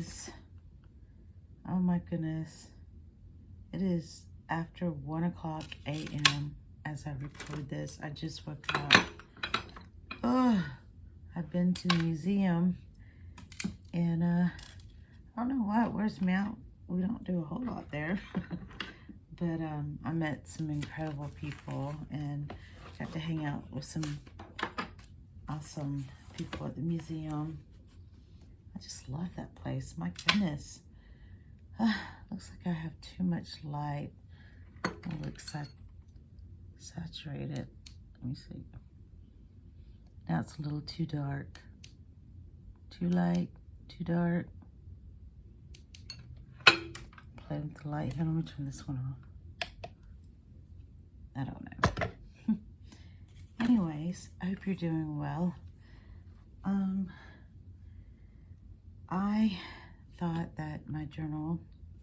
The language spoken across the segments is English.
is, oh my goodness, it is after 1 o'clock a.m. as I record this. I just woke up. Oh, I've been to the museum, and I don't know what, where's Mount? We don't do a whole lot there. But I met some incredible people and got to hang out with some awesome people at the museum. I just love that place. My goodness. Looks like I have too much light. It looks saturated. Let me see. Now it's a little too dark. Too light, too dark. Play with the light. Here, let me turn this one off. I don't know. Anyways, I hope you're doing well. I thought that my journal,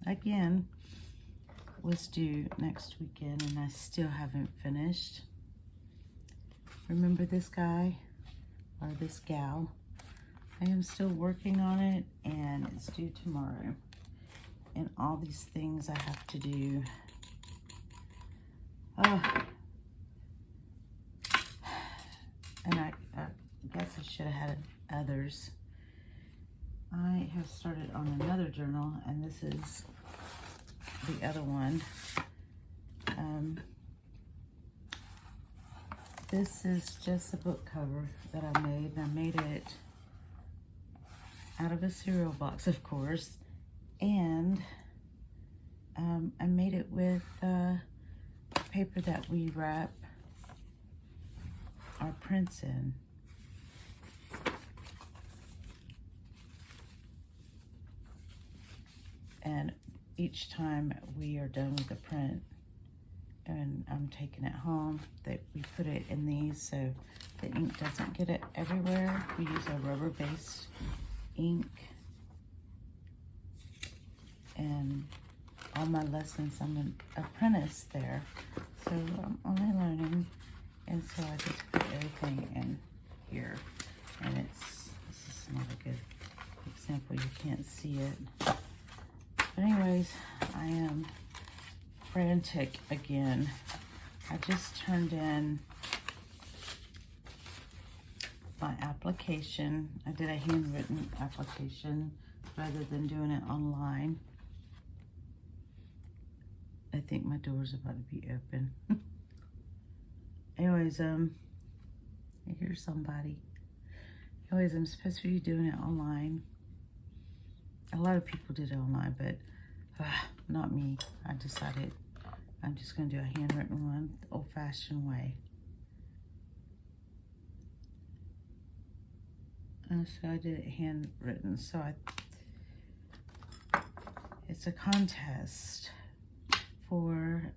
again, was due next weekend, and I still haven't finished. Remember this guy, or this gal? I am still working on it, and it's due tomorrow. And all these things I have to do. And I guess I should have had others. I have started on another journal, and this is the other one. This is just a book cover that I made, and I made it out of a cereal box, of course, and I made it with paper that we wrap our prints in. And each time we are done with the print and I'm taking it home, that we put it in these so the ink doesn't get it everywhere. We use a rubber-based ink. And all my lessons, I'm an apprentice there, so I'm only learning, and so I just put everything in here. And this is not a good example, you can't see it. But anyways, I am frantic again. I just turned in my application. I did a handwritten application rather than doing it online. I think my door's about to be open. Anyways, I hear somebody. Anyways, I'm supposed to be doing it online. A lot of people did it online, but not me. I decided I'm just going to do a handwritten one, the old-fashioned way. So I did it handwritten. So it's a contest for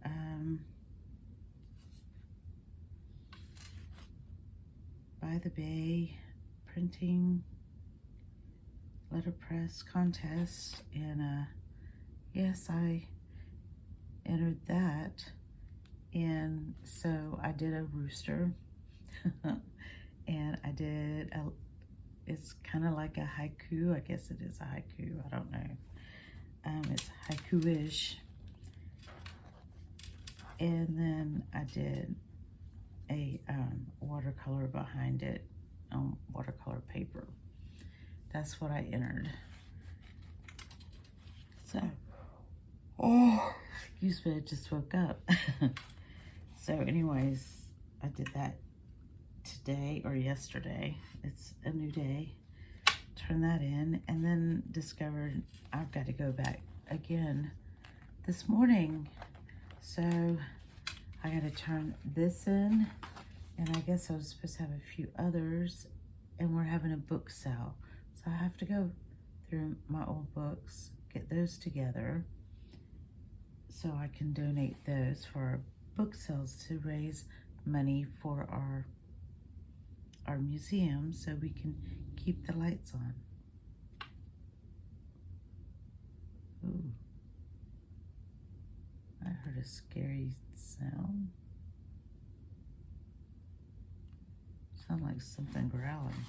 By the Bay printing letterpress contest, and yes, I entered that. And so I did a rooster and I did it's kind of like a haiku. I guess it is a haiku, I don't know. It's haiku-ish. And then I did a watercolor behind it on watercolor paper. That's what I entered. So, excuse me, I just woke up. So anyways, I did that today or yesterday. It's a new day. Turn that in, and then discovered I've got to go back again this morning. So I got to turn this in, and I guess I was supposed to have a few others, and we're having a book sale. So I have to go through my old books, get those together so I can donate those for our book sales to raise money for our museum so we can keep the lights on. Ooh. I heard a scary sound. Sound like something growling.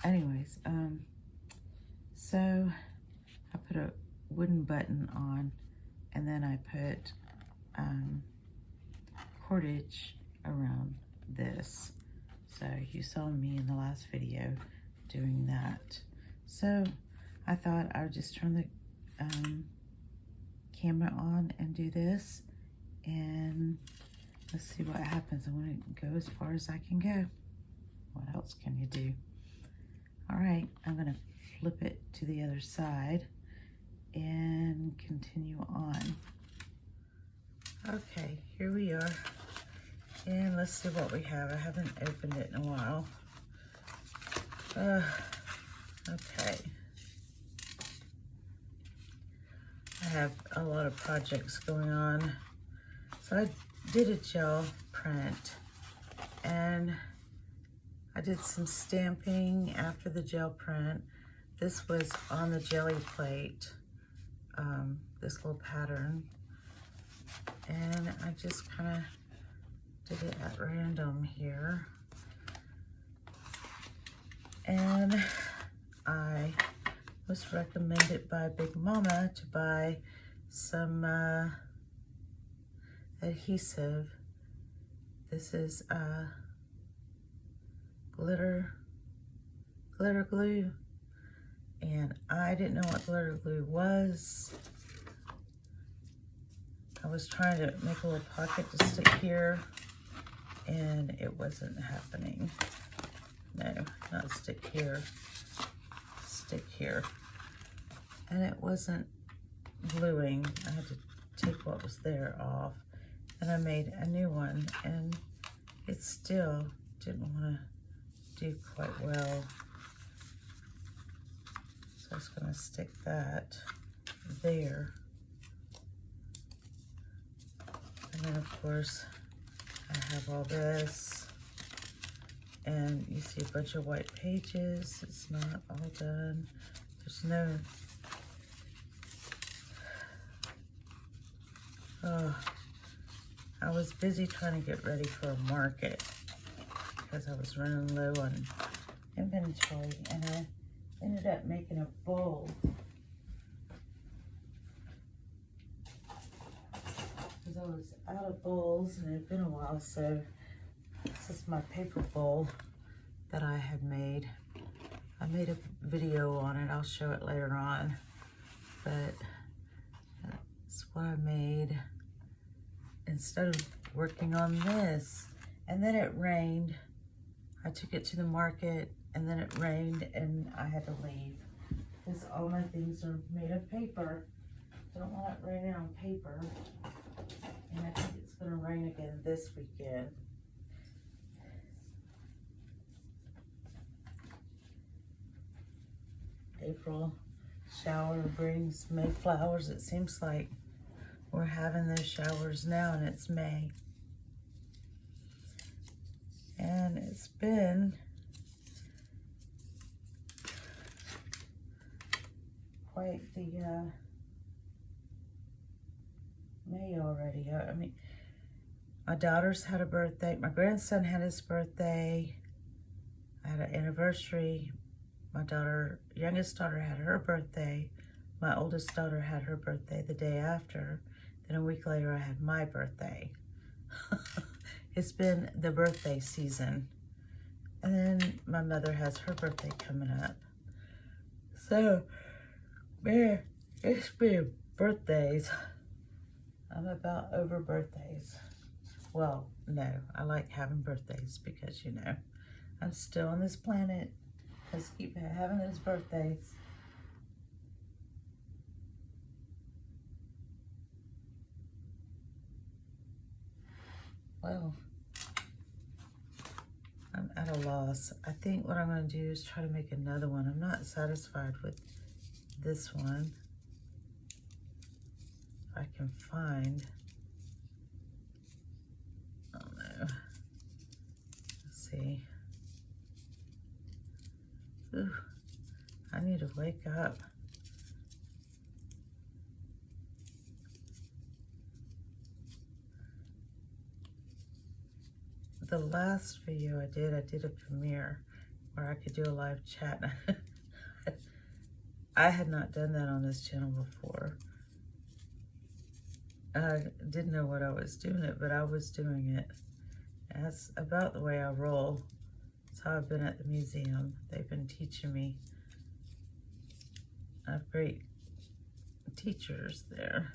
Anyways, so So I put a wooden button on, and then I put cordage around this. So you saw me in the last video doing that. So I thought I would just turn the camera on and do this, and let's see what happens. I want to go as far as I can go. What else can you do? All right, I'm gonna flip it to the other side and continue on. Okay, here we are. And let's see what we have. I haven't opened it in a while. Okay. I have a lot of projects going on. So I did a gel print, and I did some stamping after the gel print. This was on the jelly plate, this little pattern. And I just kind of did it at random here. And I was recommended by Big Mama to buy some adhesive. This is glitter glue, and I didn't know what glitter glue was. I was trying to make a little pocket to stick here, and it wasn't happening. No, not stick here, stick here. And it wasn't gluing. I had to take what was there off, and I made a new one, and it still didn't want to do quite well. So I was going to stick that there. And then of course I have all this, and you see a bunch of white pages. It's not all done. There's no, I was busy trying to get ready for a market because I was running low on inventory, and I ended up making a bowl. Because I was out of bowls, and it had been a while, so this is my paper bowl that I had made. I made a video on it. I'll show it later on, but that's what I made instead of working on this. And then it rained. I took it to the market, and then it rained, and I had to leave because all my things are made of paper. Don't want it raining on paper. And I think it's going to rain again this weekend. April shower brings May flowers. It seems like we're having those showers now, and it's May. And it's been quite the May already. I mean, my daughter's had a birthday. My grandson had his birthday. I had an anniversary. My youngest daughter had her birthday. My oldest daughter had her birthday the day after. Then a week later, I had my birthday. It's been the birthday season. And then my mother has her birthday coming up. So, man, it's been birthdays. I'm about over birthdays. Well, no, I like having birthdays because, you know, I'm still on this planet. Let's keep having those birthdays. Well, I'm at a loss. I think what I'm going to do is try to make another one. I'm not satisfied with this one. If I can find, oh no, let's see. Ooh, I need to wake up. The last video I did a premiere where I could do a live chat. I had not done that on this channel before. I didn't know what I was doing it, but I was doing it. That's about the way I roll. That's how I've been at the museum. They've been teaching me. I have great teachers there.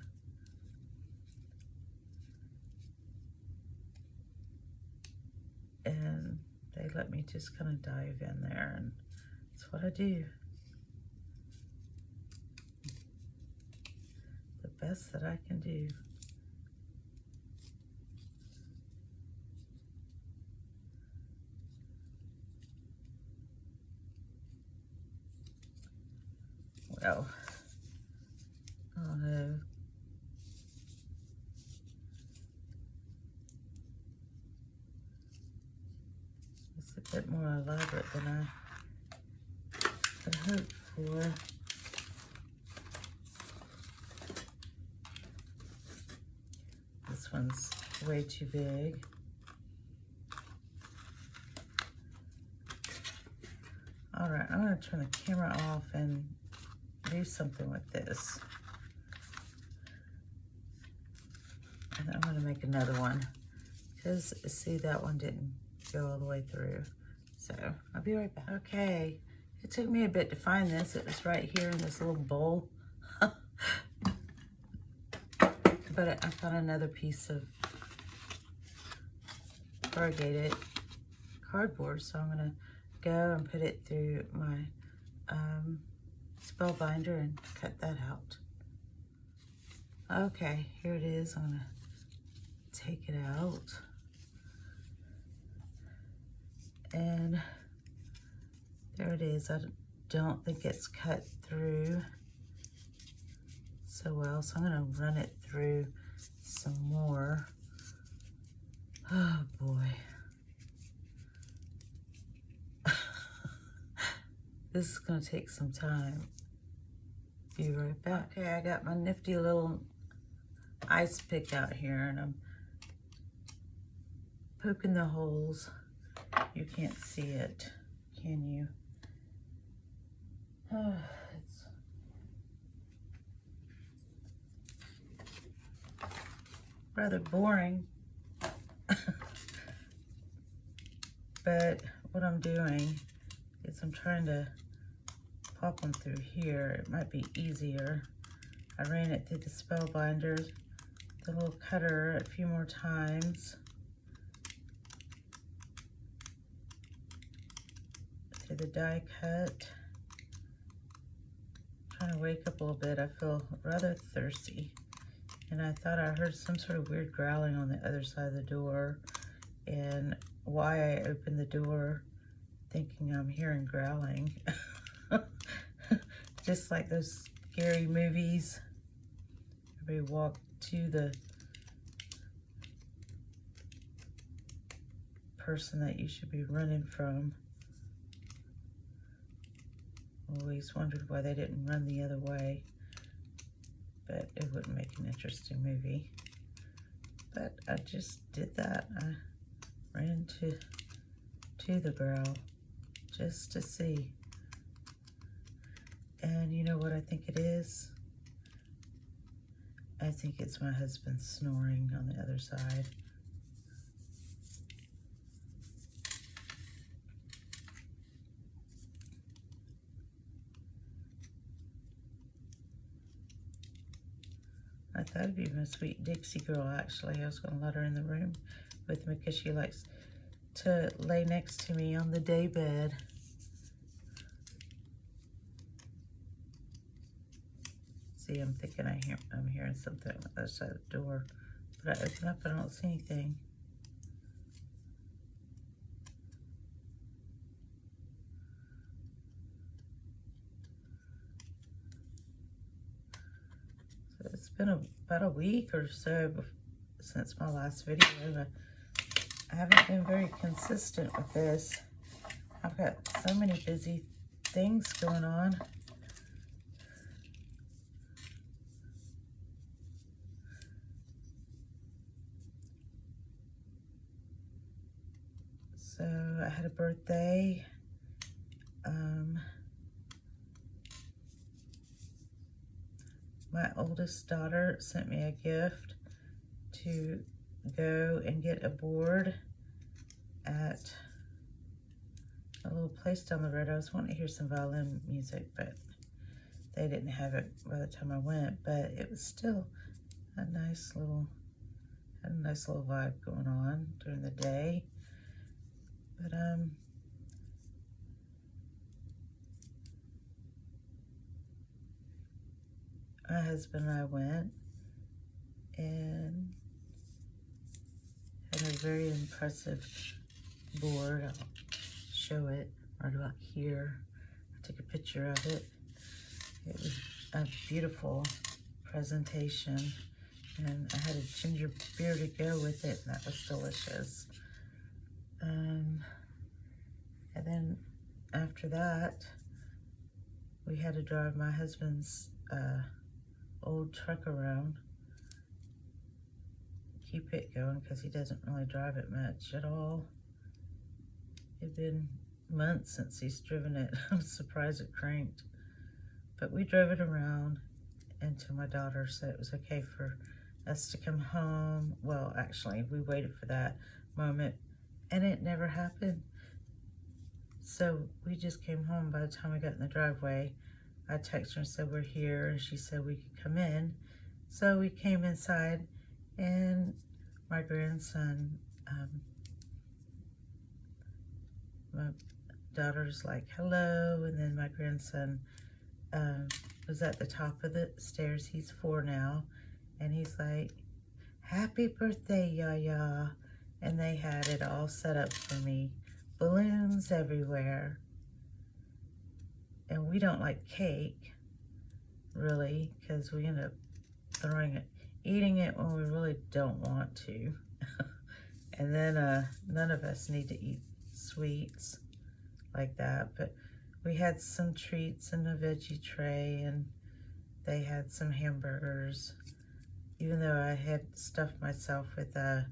And they let me just kind of dive in there, and that's what I do. The best that I can do. Well, oh no. It's a bit more elaborate than I had hoped for. This one's way too big. All right, I'm gonna turn the camera off and do something with this. And I'm gonna make another one, because see, that one didn't go all the way through. So I'll be right back. Okay, it took me a bit to find this. It was right here in this little bowl. But I found another piece of corrugated cardboard, so I'm gonna go and put it through my spell binder and cut that out. Okay, here it is. I'm gonna take it out. And there it is. I don't think it's cut through so well, so I'm gonna run it through some more. Oh boy. This is gonna take some time. Be right back. Okay, I got my nifty little ice pick out here, and I'm poking the holes. You can't see it, can you? Oh, it's rather boring. But what I'm doing is I'm trying to pop them through here. It might be easier. I ran it through the spell binder, the little cutter a few more times. Through the die cut. Trying to wake up a little bit. I feel rather thirsty. And I thought I heard some sort of weird growling on the other side of the door. And why I opened the door thinking I'm hearing growling. Just like those scary movies. Everybody walk to the person that you should be running from. Always wondered why they didn't run the other way. But it wouldn't make an interesting movie. But I just did that. I ran to the girl just to see. And you know what I think it is? I think it's my husband snoring on the other side. I thought it'd be my sweet Dixie girl, actually. I was going to let her in the room with me because she likes to lay next to me on the day bed. See, I'm thinking I'm hearing something on the other side of the door. But I open up, I don't see anything. So it's been about a week or so since my last video. I haven't been very consistent with this. I've got so many busy things going on. So I had a birthday my oldest daughter sent me a gift to go and get a board at a little place down the road. I was wanting to hear some violin music, but they didn't have it by the time I went, but it was still a nice little vibe going on during the day. But my husband and I went and had a very impressive board. I'll show it right about here. I took a picture of it. It was a beautiful presentation, and I had a ginger beer to go with it, and that was delicious. And then after that, we had to drive my husband's old truck around, keep it going, because he doesn't really drive it much at all. It'd been months since he's driven it. I'm surprised it cranked. But we drove it around until my daughter said it was okay for us to come home. Well, actually, we waited for that moment, and it never happened. So we just came home. By the time we got in the driveway, I texted her and said we're here, and she said we could come in. So we came inside, and my grandson, my daughter's like, hello, and then my grandson was at the top of the stairs. He's 4 now, and he's like, happy birthday, Yaya. And they had it all set up for me. Balloons everywhere. And we don't like cake, really, because we end up eating it when we really don't want to. And then none of us need to eat sweets like that, but we had some treats in a veggie tray, and they had some hamburgers, even though I had stuffed myself with oh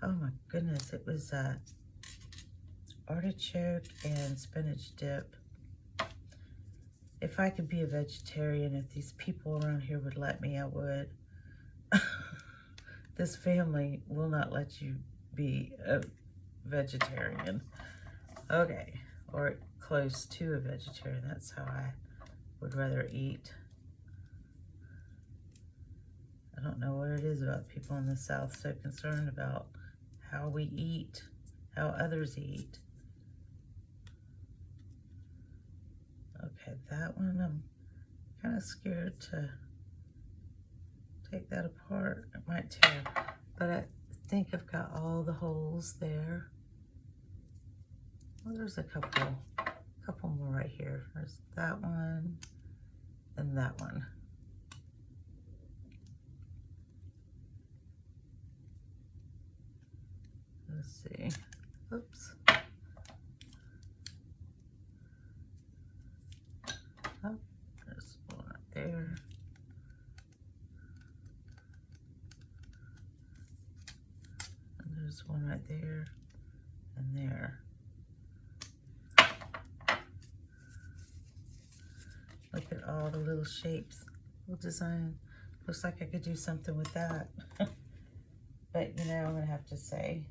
my goodness, it was artichoke and spinach dip. If I could be a vegetarian, if these people around here would let me, I would. This family will not let you be a vegetarian. Okay, or close to a vegetarian. That's how I would rather eat. I don't know what it is about people in the South so concerned about how we eat, how others eat. Okay, that one I'm kind of scared to take that apart. It might tear, but I think I've got all the holes there. Well, there's a couple more right here. There's that one and that one. Let's see. Oops. Oh, there's one right there. And there's one right there and there. Look at all the little shapes, little design. Looks like I could do something with that. But you know, I'm gonna have to say,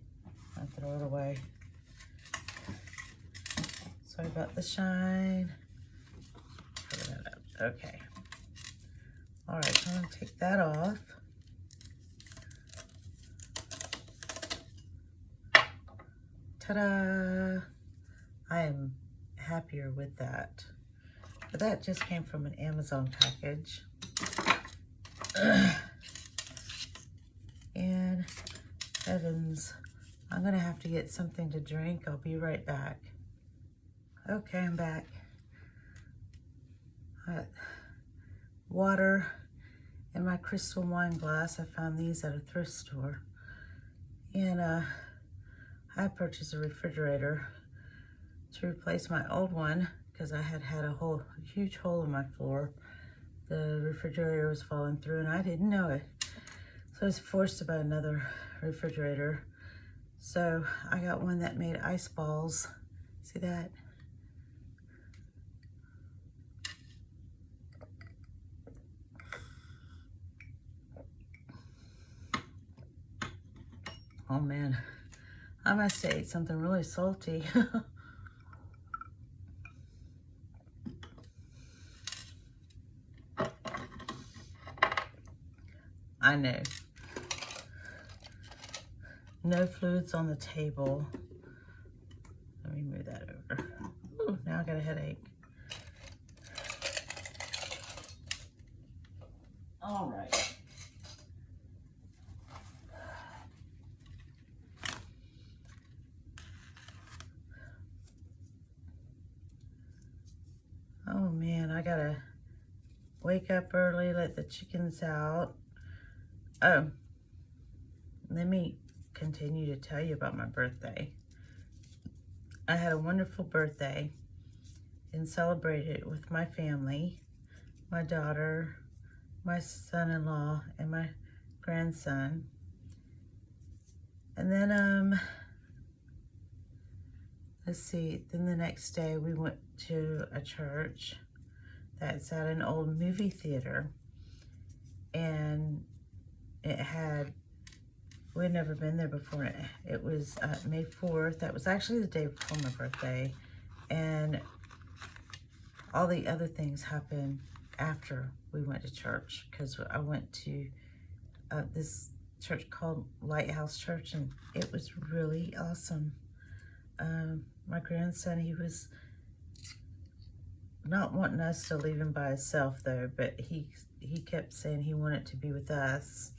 I'll throw it away. Sorry about the shine. Cover that up. Okay. All right, so I'm gonna take that off. Ta-da! I am happier with that. But that just came from an Amazon package. And heavens, I'm gonna have to get something to drink. I'll be right back. Okay, I'm back. Water in my crystal wine glass. I found these at a thrift store. And I purchased a refrigerator to replace my old one because I had a huge hole in my floor. The refrigerator was falling through and I didn't know it. So I was forced to buy another refrigerator. So I got one that made ice balls. See that? Oh man, I must have ate something really salty. I know. No fluids on the table. Let me move that over. Ooh, now I got a headache. All right. Oh man, I gotta wake up early, let the chickens out. Oh, let me continue to tell you about my birthday. I had a wonderful birthday and celebrated it with my family, my daughter, my son-in-law, and my grandson. And then, let's see, then the next day we went to a church that's at an old movie theater. And it had, we'd never been there before. It was May 4th. That was actually the day before my birthday. And all the other things happened after we went to church, because I went to this church called Lighthouse Church, and it was really awesome. My grandson, he was not wanting us to leave him by himself though, but he kept saying he wanted to be with us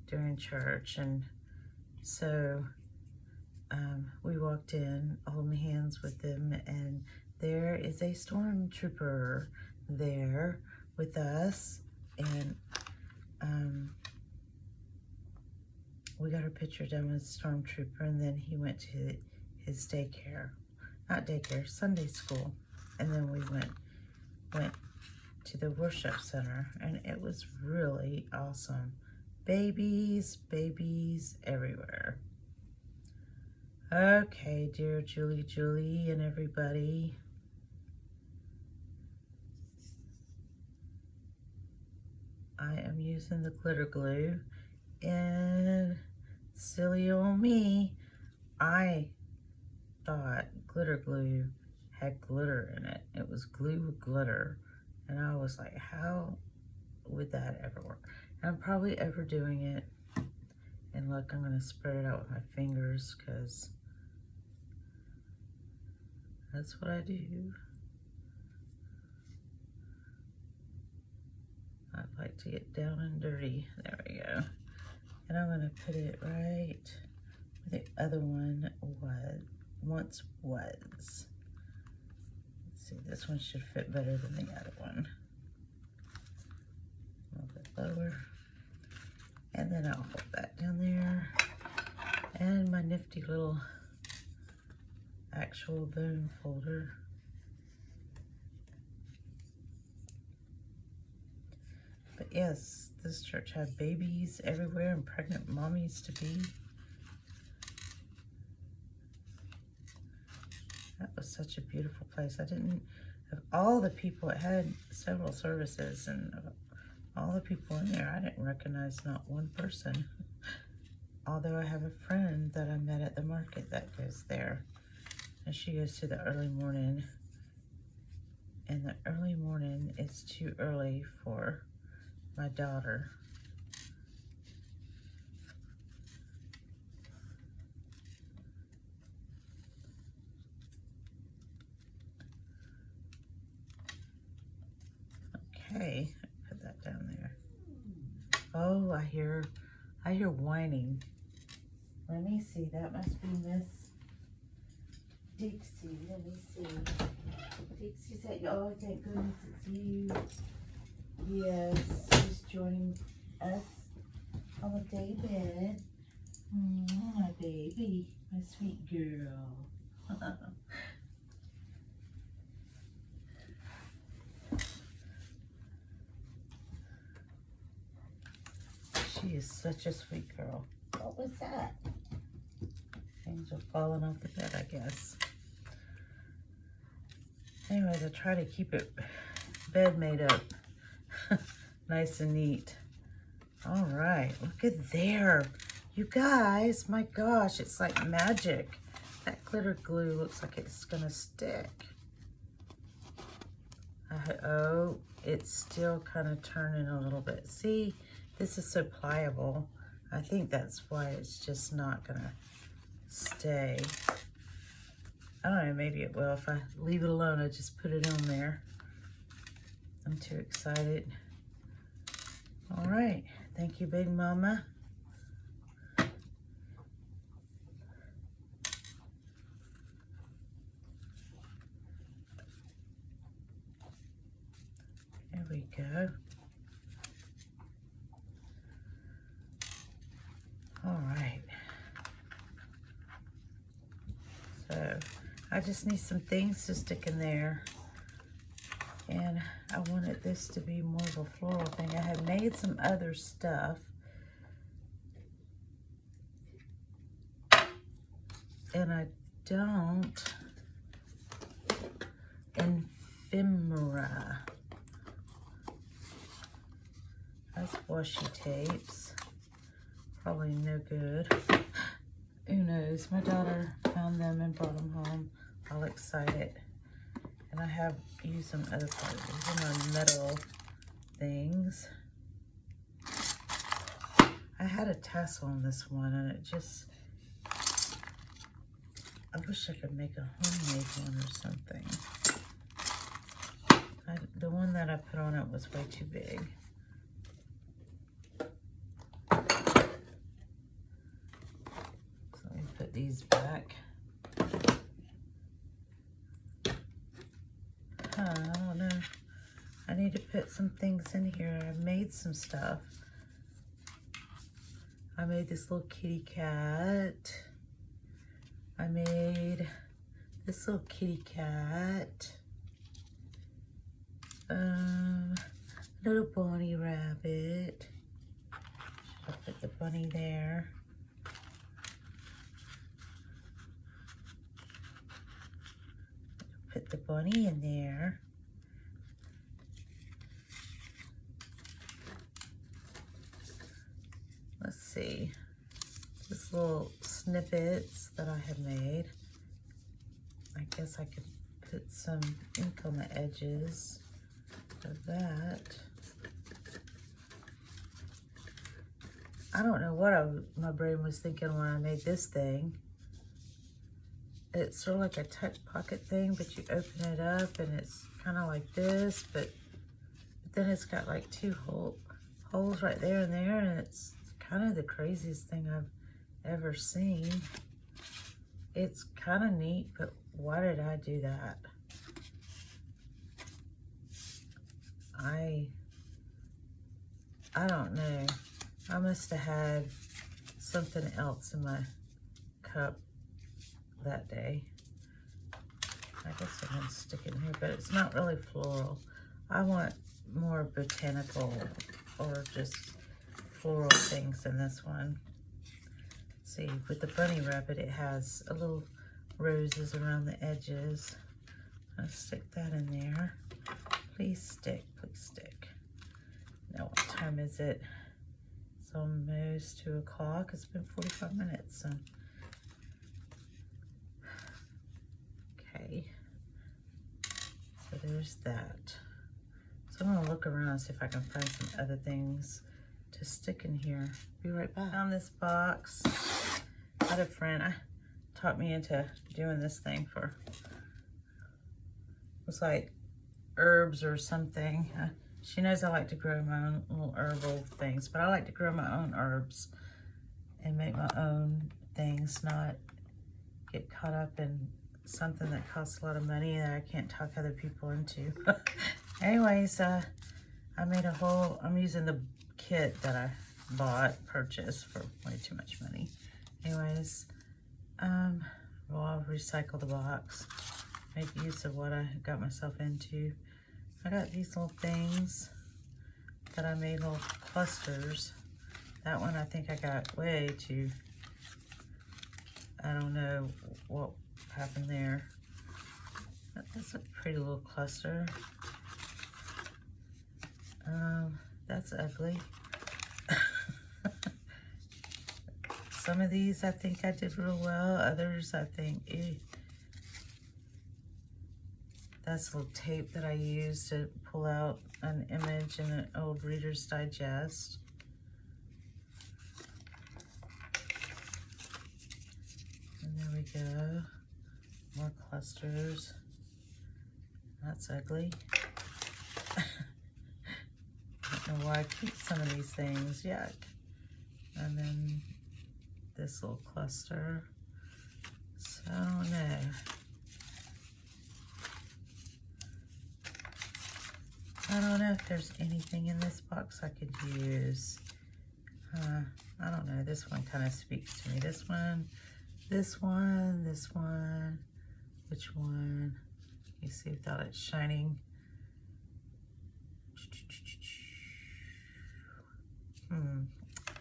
during church. And so we walked in holding hands with him, and there is a stormtrooper there with us, and we got our picture done with the stormtrooper, and then he went to his daycare, not daycare, Sunday school, and then we went to the worship center, and it was really awesome. Babies everywhere. Okay, dear Julie and everybody. I am using the glitter glue, and silly old me, I thought glitter glue had glitter in it. It was glue with glitter. And I was like, how would that ever work? And I'm probably overdoing it. And look, I'm going to spread it out with my fingers, because that's what I do. I'd like to get down and dirty. There we go. And I'm going to put it right where the other one once was. Let's see, this one should fit better than the other one. A little bit lower. And then I'll hold that down there. And my nifty little actual bone folder. But yes, this church had babies everywhere and pregnant mommies to be. That was such a beautiful place. I didn't, of all the people, it had several services, and all the people in there, I didn't recognize not one person. Although I have a friend that I met at the market that goes there, and she goes to the early morning, and the early morning is too early for my daughter. Okay, put that down there. Oh, I hear whining. Let me see, that must be Miss Dixie. Let me see. Dixie said, oh, thank goodness it's you. Yes, she's joining us on the day bed. My baby, my sweet girl. She is such a sweet girl. What was that? Things are falling off the bed, I guess. Anyways, I try to keep it bed made up nice and neat. All right, look at there. You guys, my gosh, it's like magic. That glitter glue looks like it's gonna stick. Oh, it's still kind of turning a little bit. See, this is so pliable. I think that's why it's just not gonna stay. I don't know, maybe it will. If I leave it alone, I just put it on there. I'm too excited. All right, thank you, Big Mama. There we go. All right. So I just need some things to stick in there. And I wanted this to be more of a floral thing. I have made some other stuff. And I don't. Ephemera. That's washi tapes. Probably no good. Who knows? My daughter found them and brought them home. All excited. And I have used some other parts. These are my metal things. I had a tassel on this one and it just... I wish I could make a homemade one or something. The one that I put on it was way too big. Let me put these back. I don't know. I need to put some things in here. I've made some stuff. I made this little kitty cat. I made this little kitty cat. Little bunny rabbit. I'll put the bunny there. Put the bunny in there. Let's see. Just little snippets that I have made. I guess I could put some ink on the edges of that. I don't know what my brain was thinking when I made this thing. It's sort of like a tuck pocket thing, but you open it up and it's kind of like this, but then it's got like two holes right there and there, and it's kind of the craziest thing I've ever seen. It's kind of neat, but why did I do that? I don't know. I must have had something else in my cup that day. I guess I'm gonna stick it in here, but it's not really floral. I want more botanical or just floral things in this one. See, with the bunny rabbit, it has a little roses around the edges. I'll stick that in there. Please stick, please stick. Now, what time is it? It's almost 2 o'clock. It's been 45 minutes. So. Okay. So there's that. So I'm gonna look around and see if I can find some other things to stick in here. Be right back. Found this box. I had a friend taught me into doing this thing for, it was like herbs or something. She knows I like to grow my own little herbal things, but I like to grow my own herbs and make my own things, not get caught up in something that costs a lot of money that I can't talk other people into. Anyways, I made a whole, I'm using the kit that I purchased for way too much money. Anyways, well, I'll recycle the box, make use of what I got myself into. I got these little things that I made, little clusters. That one I think I got way too, I don't know what happened there. That's a pretty little cluster. That's ugly. Some of these I think I did real well. Others I think, eh. That's a little tape that I used to pull out an image in an old Reader's Digest. And there we go. More clusters. That's ugly. I don't know why I keep some of these things. Yuck. And then this little cluster. So no. I don't know if there's anything in this box I could use. I don't know. This one kind of speaks to me. This one, this one, this one. Which one? You see without it shining.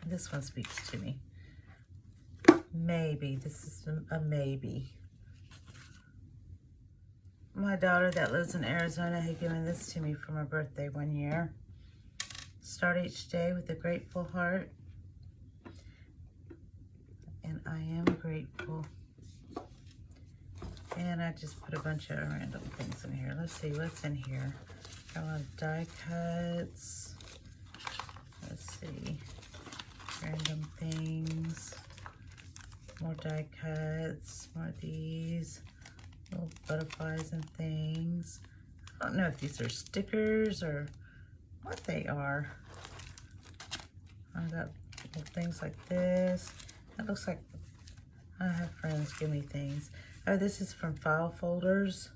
This one speaks to me. Maybe. This is a maybe. My daughter that lives in Arizona had given this to me for my birthday one year. Start each day with a grateful heart. And I am grateful. And I just put a bunch of random things in here. Let's see what's in here. Got a lot of die cuts. Let's see. Random things. More die cuts. More of these. Little butterflies and things. I don't know if these are stickers or what they are. I got little things like this. That looks like I have friends give me things. Oh, this is from file folders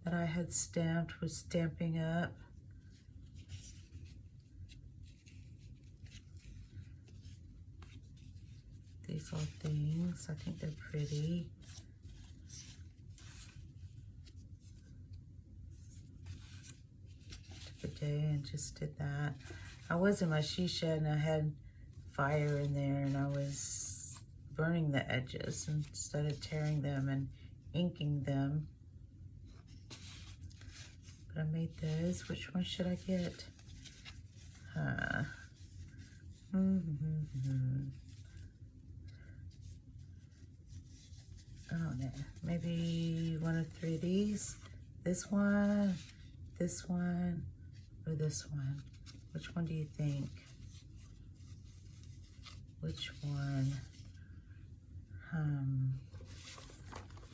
that I had stamped with Stampin' Up. These little things, I think they're pretty. Day and just did that. I was in my she shed and I had fire in there and I was burning the edges instead of tearing them and inking them. But I made those. Which one should I get? I don't know. Maybe one of three of these. This one, or this one? Which one do you think? Which one?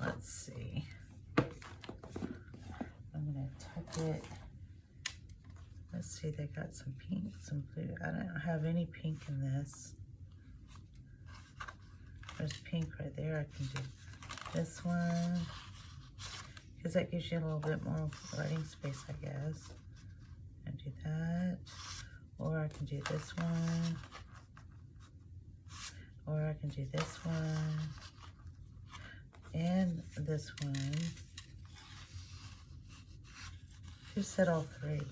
Let's see. I'm gonna tuck it. Let's see, they got some pink, some blue. I don't have any pink in this. There's pink right there. I can do this one. Because that gives you a little bit more writing space, I guess. And do that. Or I can do this one. Or I can do this one. And this one. Who said all three?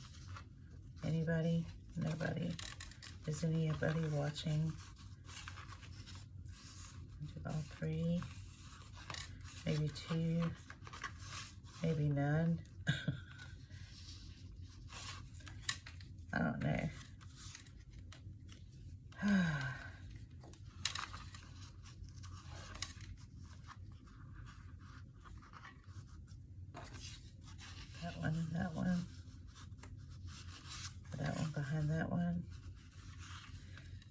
Anybody? Nobody? Is anybody watching? Do all three. Maybe two. Maybe none. I don't know. That one and that one. Put that one behind that one.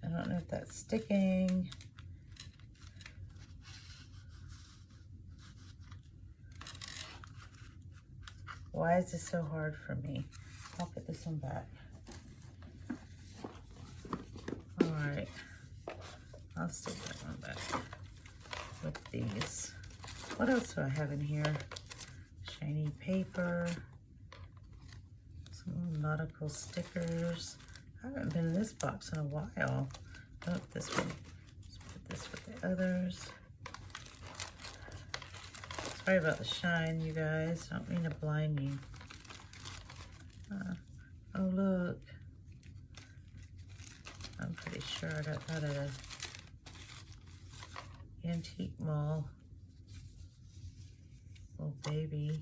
I don't know if that's sticking. Why is this so hard for me? I'll put this one back. All right, I'll stick that one back with these. What else do I have in here? Shiny paper, some little nautical stickers. I haven't been in this box in a while. Oh, this one. Let's put this with the others. Sorry about the shine, you guys. I don't mean to blind you. Oh, look. I'm pretty sure I got that at an antique mall. Little baby.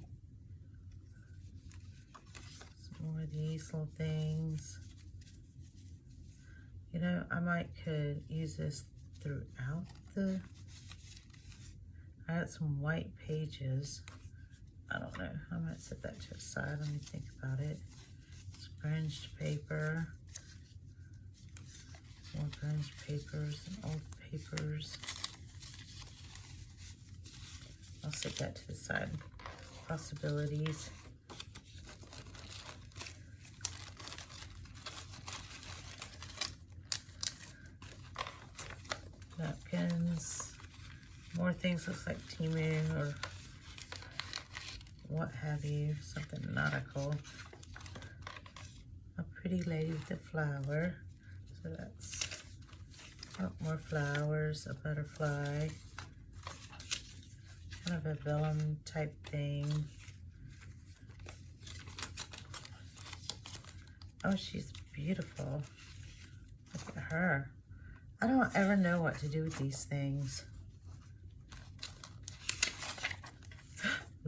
Some more of these little things. You know, I might could use this throughout the... I got some white pages. I don't know. I might set that to the side. Let me think about it. Scrunched paper. More grunge papers and old papers. I'll set that to the side. Possibilities. Napkins. More things. Looks like Timu or what have you. Something nautical. A pretty lady with a flower. So that's more flowers, a butterfly, kind of a vellum type thing. Oh, she's beautiful. Look at her. I don't ever know what to do with these things.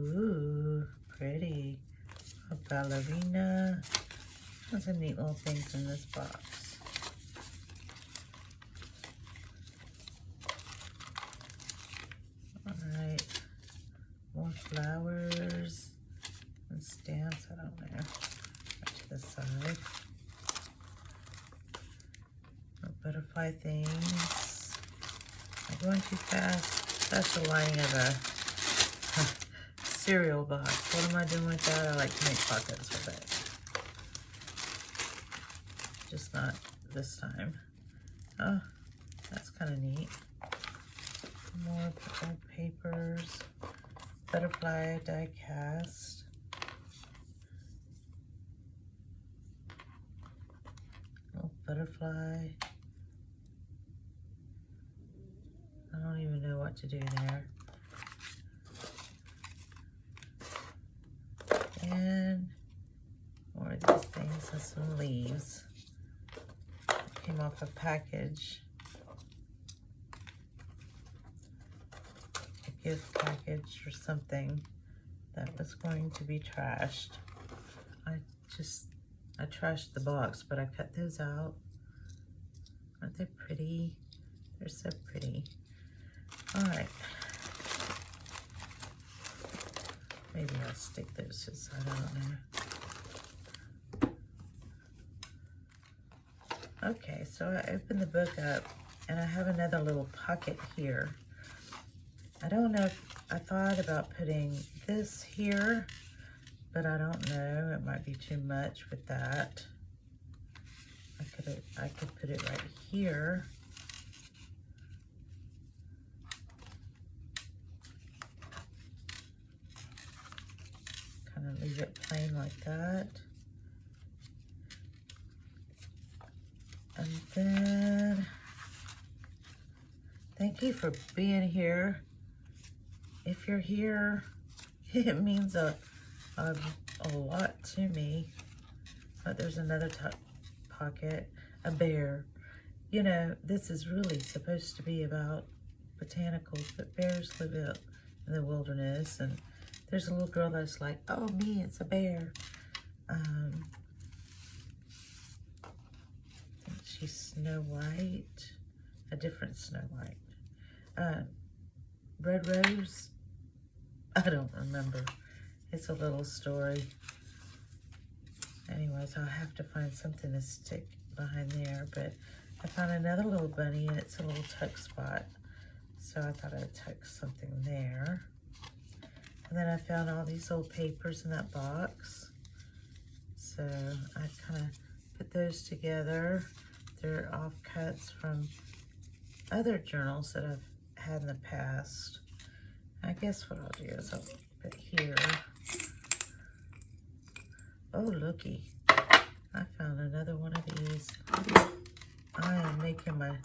Ooh, pretty. A ballerina. There's some neat little things in this box. Alright. More flowers and stamps. I don't know. Back to the side. More butterfly things. I'm going too fast. That's the lining of a cereal box. What am I doing with that? I like to make pockets with it. Just not this time. Oh, that's kind of neat. More old papers. Butterfly die cast. Little butterfly. I don't even know what to do there. And more of these things and some leaves. Came off a package. A gift package or something that was going to be trashed. I trashed the box, but I cut those out. Aren't they pretty? They're so pretty. All right. Maybe I'll stick those to the side, I don't know. Okay, so I opened the book up and I have another little pocket here. I don't know if I thought about putting this here, but I don't know. It might be too much with that. I could put it right here. Kind of leave it plain like that. And then, thank you for being here. If you're here, it means a lot to me. But there's another pocket, a bear. You know, this is really supposed to be about botanicals, but bears live out in the wilderness. And there's a little girl that's like, oh, me, it's a bear. She's Snow White, a different Snow White. Red Rose, I don't remember. It's a little story. Anyways, I'll have to find something to stick behind there, but I found another little bunny and it's a little tuck spot. So I thought I'd tuck something there. And then I found all these old papers in that box. So I kind of put those together. They're offcuts from other journals that I've had in the past. I guess what I'll do is I'll put here. Oh, looky. I found another one of these. I am making my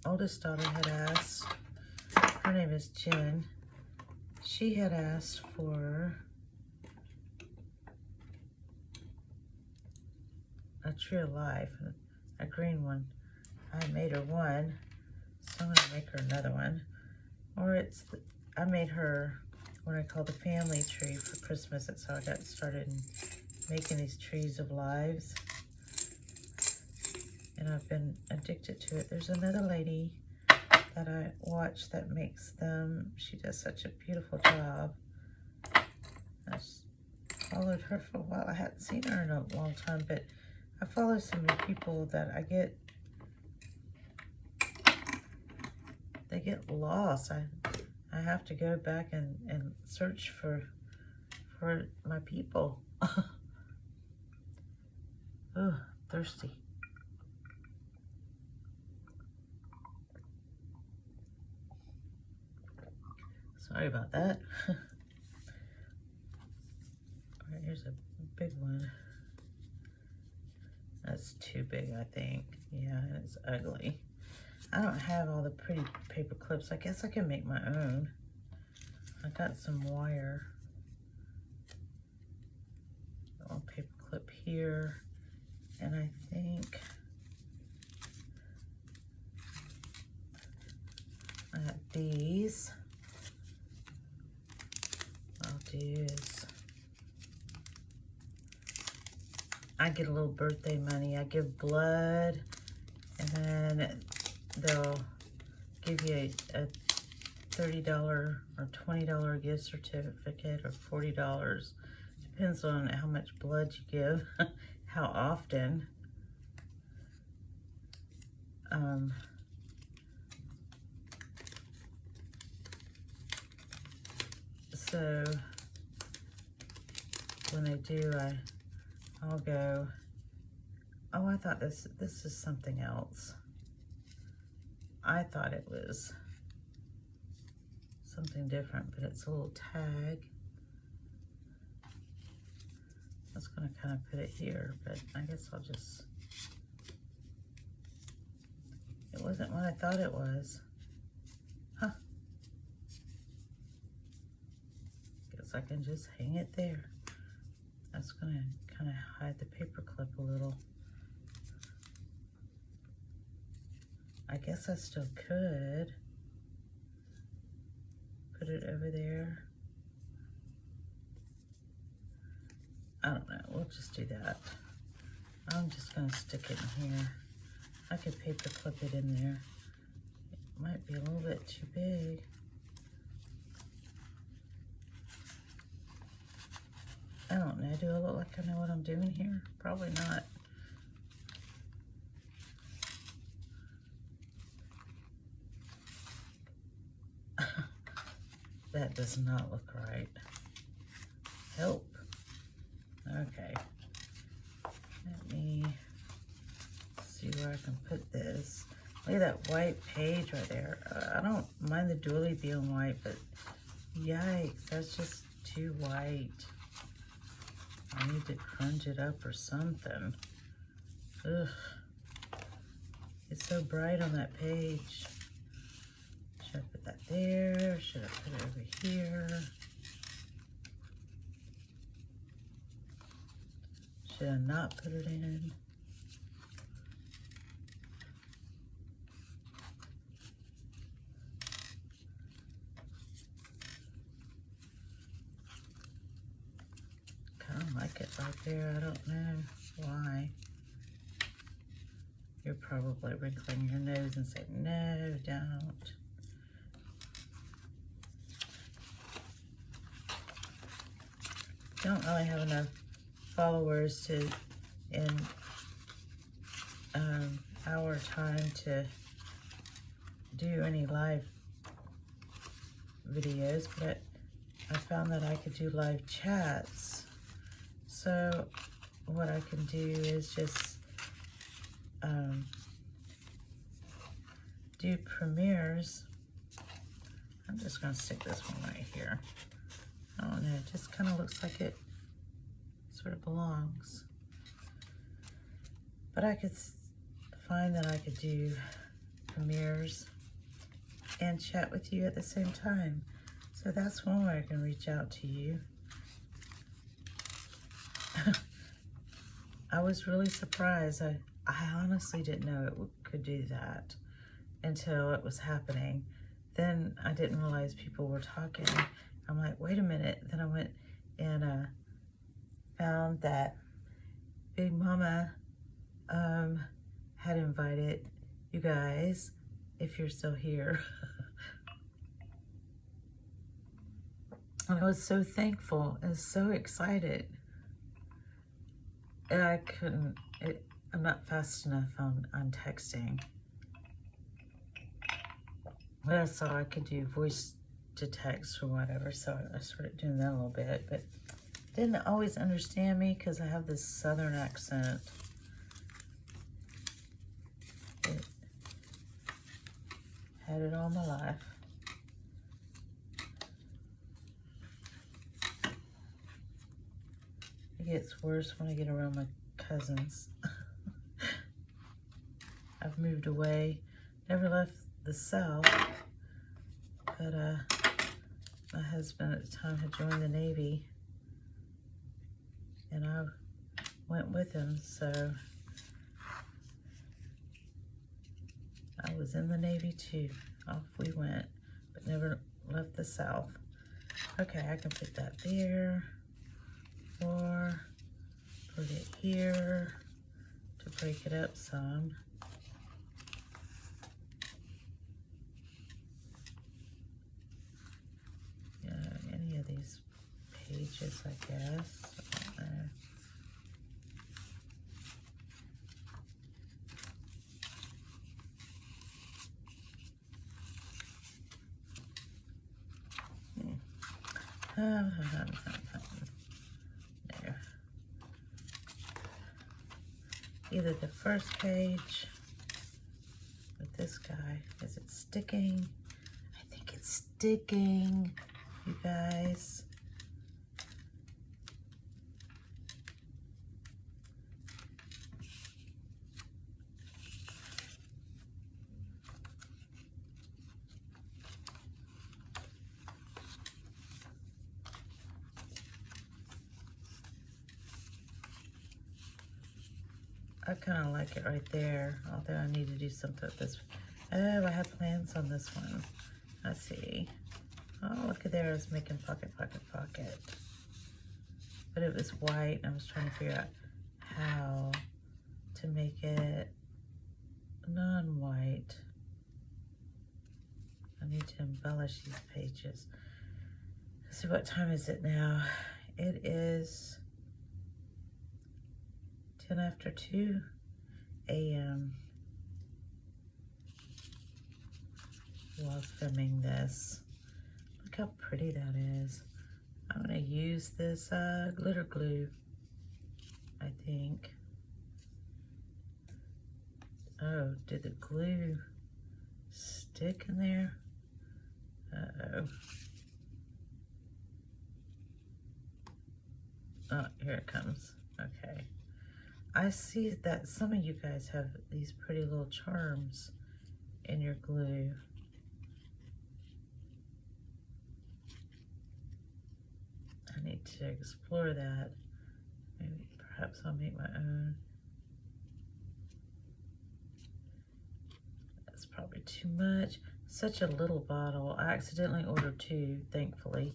oldest daughter had asked, her name is Jen. She had asked for a Tree of Life, a green one. I made her one, so I'm gonna make her another one. Or I made her what I call the family tree for Christmas. That's how I got started in making these trees of lives. and I've been addicted to it. There's another lady that I watch that makes them. She does such a beautiful job. I followed her for a while. I hadn't seen her in a long time, but I follow so many people that they get lost. I have to go back and search for my people. Oh, thirsty. Sorry about that. All right, here's a big one. That's too big, I think. Yeah, it's ugly. I don't have all the pretty paper clips. I guess I can make my own. I got some wire. A paper clip here. And I think I have these. What I'll do is I get a little birthday money. I give blood, and then they'll give you a $30 or $20 gift certificate, or $40. Depends on how much blood you give, how often. So when they do, I'll go, oh, I thought this is something else. I thought it was something different, but it's a little tag. I was going to kind of put it here, but I guess I'll just, it wasn't what I thought it was. Huh. Guess I can just hang it there. That's going to kind of hide the paper clip a little. I guess I still could put it over there. I don't know, we'll just do that. I'm just gonna stick it in here. I could paper clip it in there. It might be a little bit too big. I don't know, do I look like I know what I'm doing here? Probably not. That does not look right. Help. Okay. Let me see where I can put this. Look at that white page right there. I don't mind the doily being white, but yikes, that's just too white. I need to crunch it up or something. Ugh. It's so bright on that page. Should I put that there? Should I put it over here? Should I not put it in? Kind of like it right there. I don't know why. You're probably wrinkling your nose and saying, no, don't. Don't really have enough followers to in our time to do any live videos, but I found that I could do live chats. So what I can do is just do premieres. I'm just going to stick this one right here. I don't know, it just kind of looks like it sort of belongs. But I could find that I could do premieres and chat with you at the same time. So that's one way I can reach out to you. I was really surprised. I honestly didn't know it could do that until it was happening. Then I didn't realize people were talking. I'm like, wait a minute. Then I went and found that Big Mama had invited you guys, if you're still here. And I was so thankful and so excited. And I couldn't, I'm not fast enough on texting. But I saw I could do voice to text or whatever, so I started doing that a little bit. But didn't always understand me because I have this southern accent. Had it all my life. It gets worse when I get around my cousins. I've moved away, never left the South, but my husband at the time had joined the Navy, and I went with him, so I was in the Navy too. Off we went, but never left the South. Okay, I can put that there, or put it here to break it up some. Yeah, any of these pages, I guess. I don't know. There. Either the first page with this guy. Is it sticking? I think it's sticking, you guys. I kind of like it right there, although I need to do something with this. Oh, I have plans on this one. I see. Oh, look at there, I was making pocket, pocket, pocket. But it was white, and I was trying to figure out how to make it non-white. I need to embellish these pages. Let's see, what time is it now? It is 10 after 2 a.m. while filming this. Look how pretty that is. I'm going to use this glitter glue, I think. Oh, did the glue stick in there? Uh-oh. Oh, here it comes. Okay. I see that some of you guys have these pretty little charms in your glue. I need to explore that. Maybe perhaps I'll make my own. That's probably too much. Such a little bottle. I accidentally ordered 2, thankfully.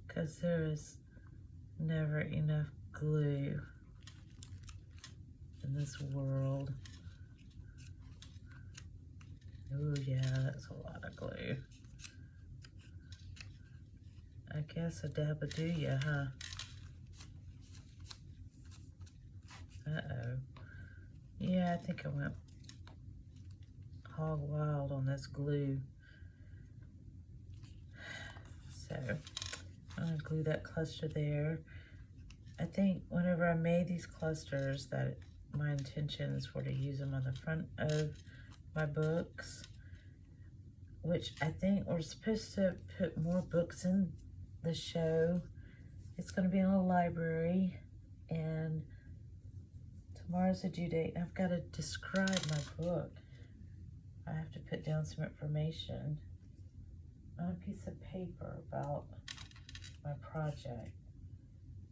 Because there is never enough glue in this world. Oh yeah, that's a lot of glue. I guess a dab would do ya, huh? Uh-oh. Yeah, I think I went hog wild on this glue. So, I'm going to glue that cluster there. I think whenever I made these clusters that my intentions were to use them on the front of my books, which I think we're supposed to put more books in the show. It's going to be in a library, and tomorrow's the due date. I've got to describe my book. I have to put down some information on a piece of paper about my project.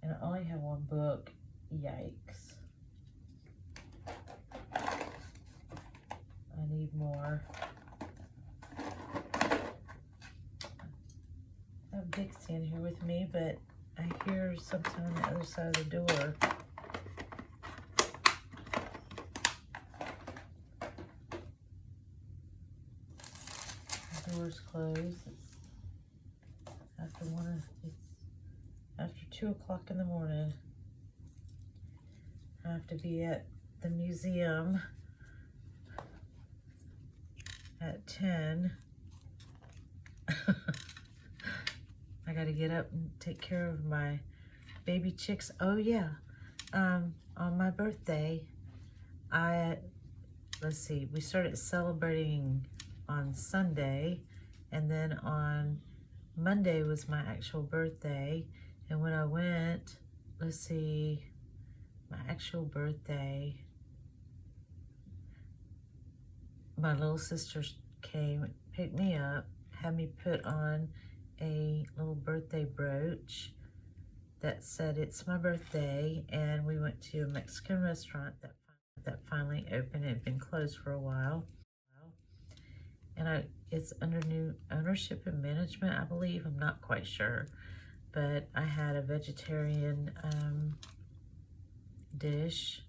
And I only have 1 book. Yikes. I need more. I have Dixie in here with me, but I hear something on the other side of the door. The door's closed. It's after 2 o'clock in the morning. I have to be at the museum at 10. I gotta get up and take care of my baby chicks. Oh yeah, on my birthday, let's see, we started celebrating on Sunday, and then on Monday was my actual birthday. And when I went, let's see, my actual birthday, my little sister came, picked me up, had me put on a little birthday brooch that said it's my birthday, and we went to a Mexican restaurant that finally opened. It had been closed for a while. And it's under new ownership and management, I believe. I'm not quite sure. But I had a vegetarian dish.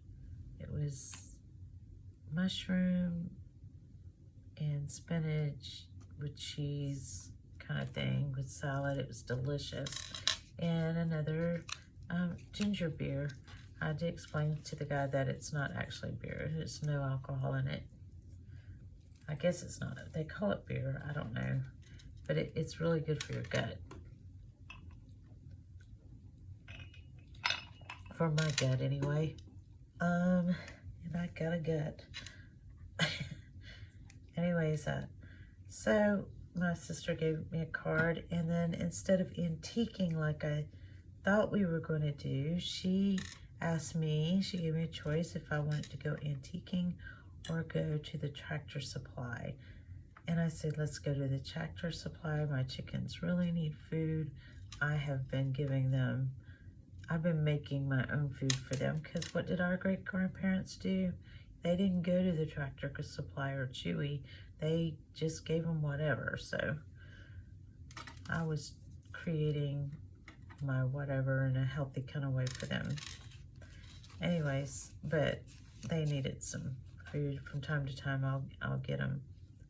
It was mushroom and spinach with cheese kind of thing with salad. It was delicious. And another ginger beer. I had to explain to the guy that it's not actually beer. There's no alcohol in it. I guess it's not. They call it beer. I don't know. But it's really good for your gut. For my gut, anyway. And I got a gut. Anyways, so my sister gave me a card, and then instead of antiquing like I thought we were going to do, she asked me, she gave me a choice if I wanted to go antiquing or go to the Tractor Supply. And I said, let's go to the Tractor Supply. My chickens really need food. I have been giving them, I've been making my own food for them, because what did our great-grandparents do? They didn't go to the Tractor Supply or Chewy. They just gave them whatever. So I was creating my whatever in a healthy kind of way for them. Anyways, but they needed some food. From time to time, I'll get them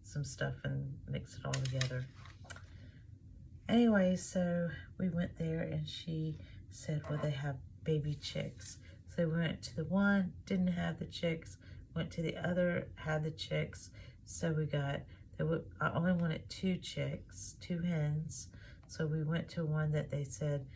some stuff and mix it all together. Anyway, so we went there, and she said, well, they have baby chicks. So we went to the one, didn't have the chicks, went to the other, had the chicks. So we got, I only wanted 2 chicks, 2 hens. So we went to one that they said,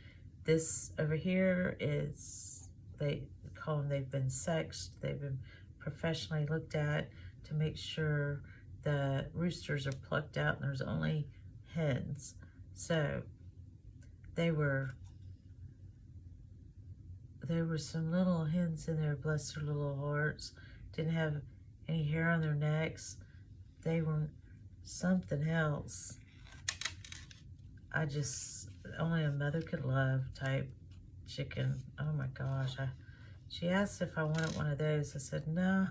this over here is, they call them, they've been sexed, they've been professionally looked at to make sure the roosters are plucked out and there's only hens. So there were some little hens in there, bless their little hearts. Didn't have any hair on their necks. They were something else. Only a mother could love type chicken. Oh my gosh. She asked if I wanted one of those. I said, no,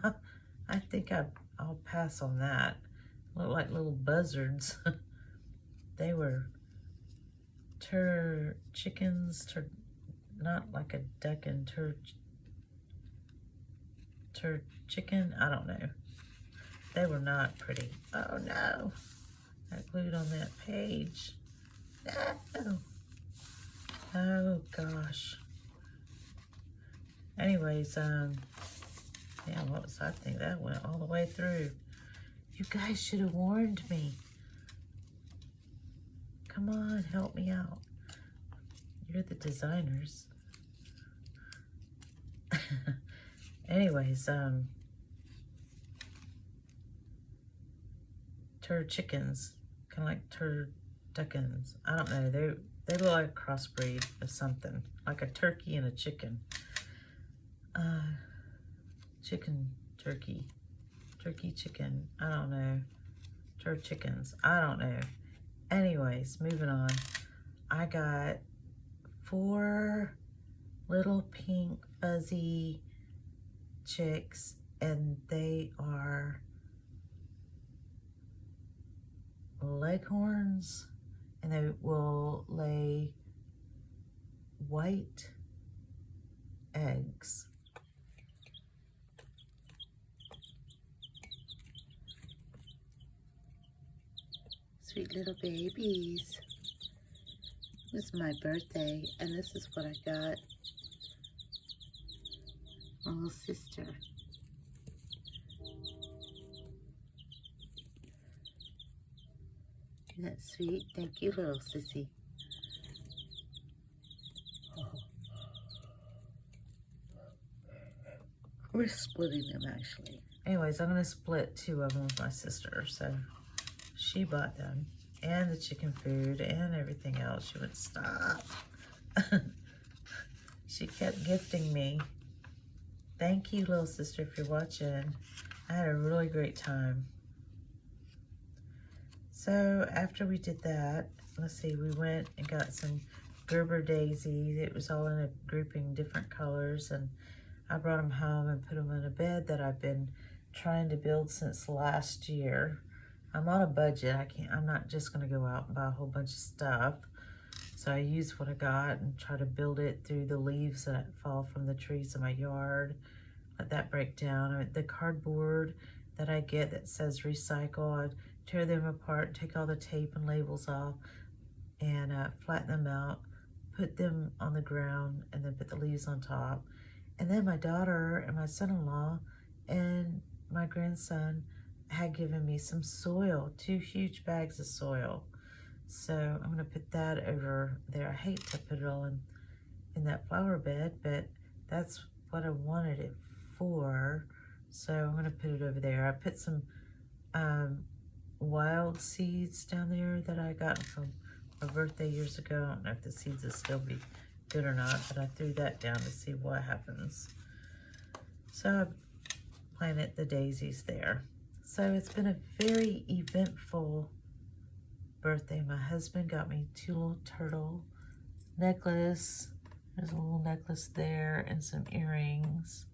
I think I'll pass on that. Look like little buzzards. They were chickens, not like a duck and chicken. I don't know. They were not pretty. Oh no. I glued on that page. No. Oh gosh. Anyways, yeah, what was I thinking? That went all the way through. You guys should have warned me. Come on, help me out. You're the designers. Anyways, chickens, kind of like turduckens. I don't know. They look like a crossbreed of something, like a turkey and a chicken. Turkey, chicken. I don't know. Chickens. I don't know. Anyways, moving on. I got 4 little pink fuzzy chicks, and they are leghorns, and they will lay white eggs. Sweet little babies. It was my birthday, and this is what I got. My little sister. Isn't that sweet? Thank you, little sissy. We're splitting them, actually. Anyways, I'm going to split 2 of them with my sister. So she bought them. And the chicken food and everything else. She wouldn't stop. She kept gifting me. Thank you, little sister, if you're watching. I had a really great time. So after we did that, let's see, we went and got some Gerber daisies. It was all in a grouping, different colors, and I brought them home and put them in a bed that I've been trying to build since last year. I'm on a budget. I'm not just gonna go out and buy a whole bunch of stuff. So I use what I got and try to build it through the leaves that fall from the trees in my yard. Let that break down. The cardboard that I get that says recycle, I tear them apart, take all the tape and labels off, and flatten them out, put them on the ground, and then put the leaves on top. And then my daughter and my son-in-law and my grandson had given me some soil, 2 huge bags of soil. So I'm gonna put that over there. I hate to put it all in that flower bed, but that's what I wanted it for. So I'm gonna put it over there. I put some wild seeds down there that I got from my birthday years ago. I don't know if the seeds will still be good or not, but I threw that down to see what happens. So I planted the daisies there. So it's been a very eventful birthday. My husband got me 2 little turtle necklace. There's a little necklace there and some earrings.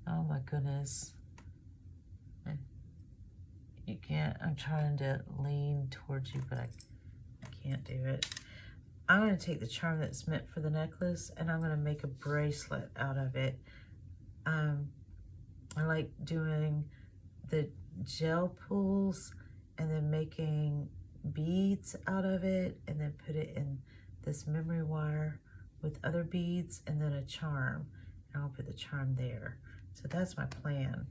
Oh my goodness. You can't, I'm trying to lean towards you, but I can't do it. I'm going to take the charm that's meant for the necklace and I'm going to make a bracelet out of it. I like doing the gel pulls and then making beads out of it and then put it in this memory wire with other beads and then a charm. And I'll put the charm there. So that's my plan.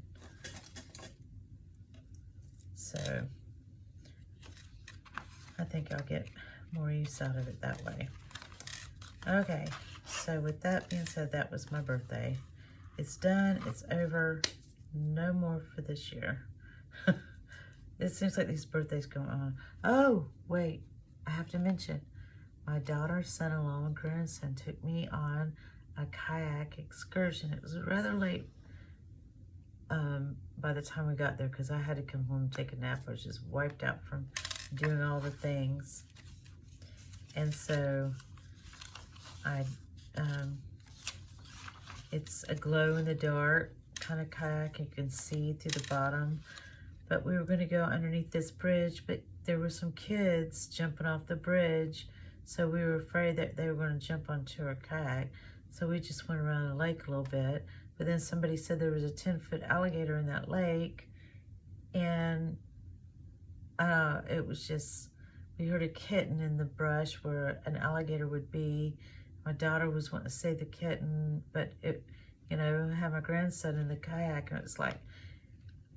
So I think I'll get more use out of it that way. Okay, so with that being said, that was my birthday. It's done, it's over, no more for this year. It seems like these birthdays go on. Oh, wait, I have to mention, my daughter, son-in-law, and grandson took me on a kayak excursion. It was rather late by the time we got there because I had to come home and take a nap. I was just wiped out from doing all the things. And so it's a glow in the dark kind of kayak. You can see through the bottom. But we were going to go underneath this bridge, but there were some kids jumping off the bridge. So we were afraid that they were going to jump onto our kayak. So we just went around the lake a little bit. But then somebody said there was a 10-foot alligator in that lake. And it was just, we heard a kitten in the brush where an alligator would be. My daughter was wanting to save the kitten, but it, you know, had my grandson in the kayak, and it's like,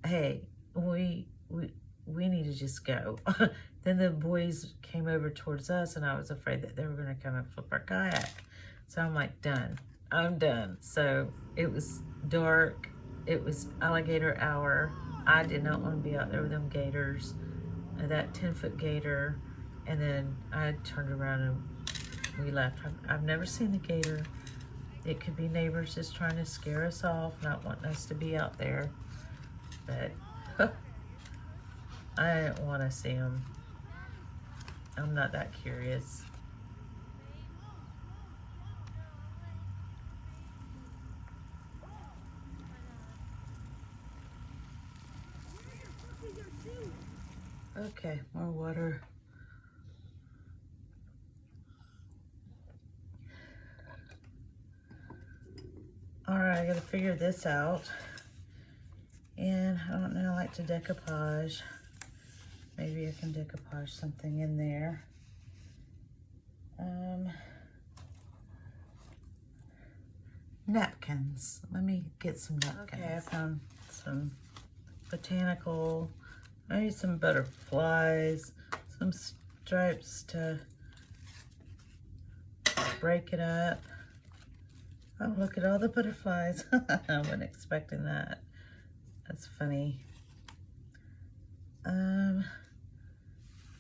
hey, we need to just go. Then the boys came over towards us, and I was afraid that they were going to come and flip our kayak. So I'm like, done. I'm done. So it was dark. It was alligator hour. I did not want to be out there with them gators, that 10-foot gator. And then I turned around and we left. I've never seen the gator. It could be neighbors just trying to scare us off, not wanting us to be out there. But I didn't want to see them. I'm not that curious. Okay, more water. Alright, I gotta figure this out. And I don't know, I like to decoupage. Maybe I can decoupage something in there. Napkins. Let me get some napkins. Okay, I found some botanical. I need some butterflies, some stripes to break it up. Oh, look at all the butterflies. I wasn't expecting that. That's funny.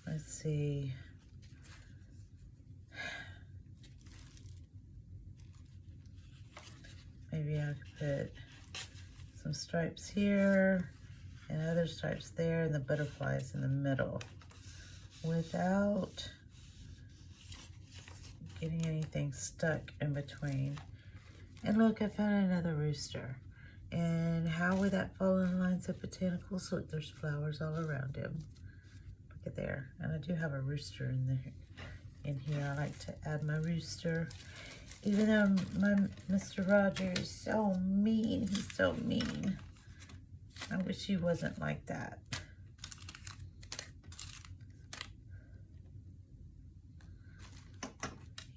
Let's see. Maybe I could put some stripes here and other stripes there and the butterflies in the middle without getting anything stuck in between. And look, I found another rooster. And how would that fall in lines of botanicals? Look, there's flowers all around him. Look at there. And I do have a rooster in there. In here, I like to add my rooster. Even though my Mr. Roger is so mean, he's so mean. I wish he wasn't like that.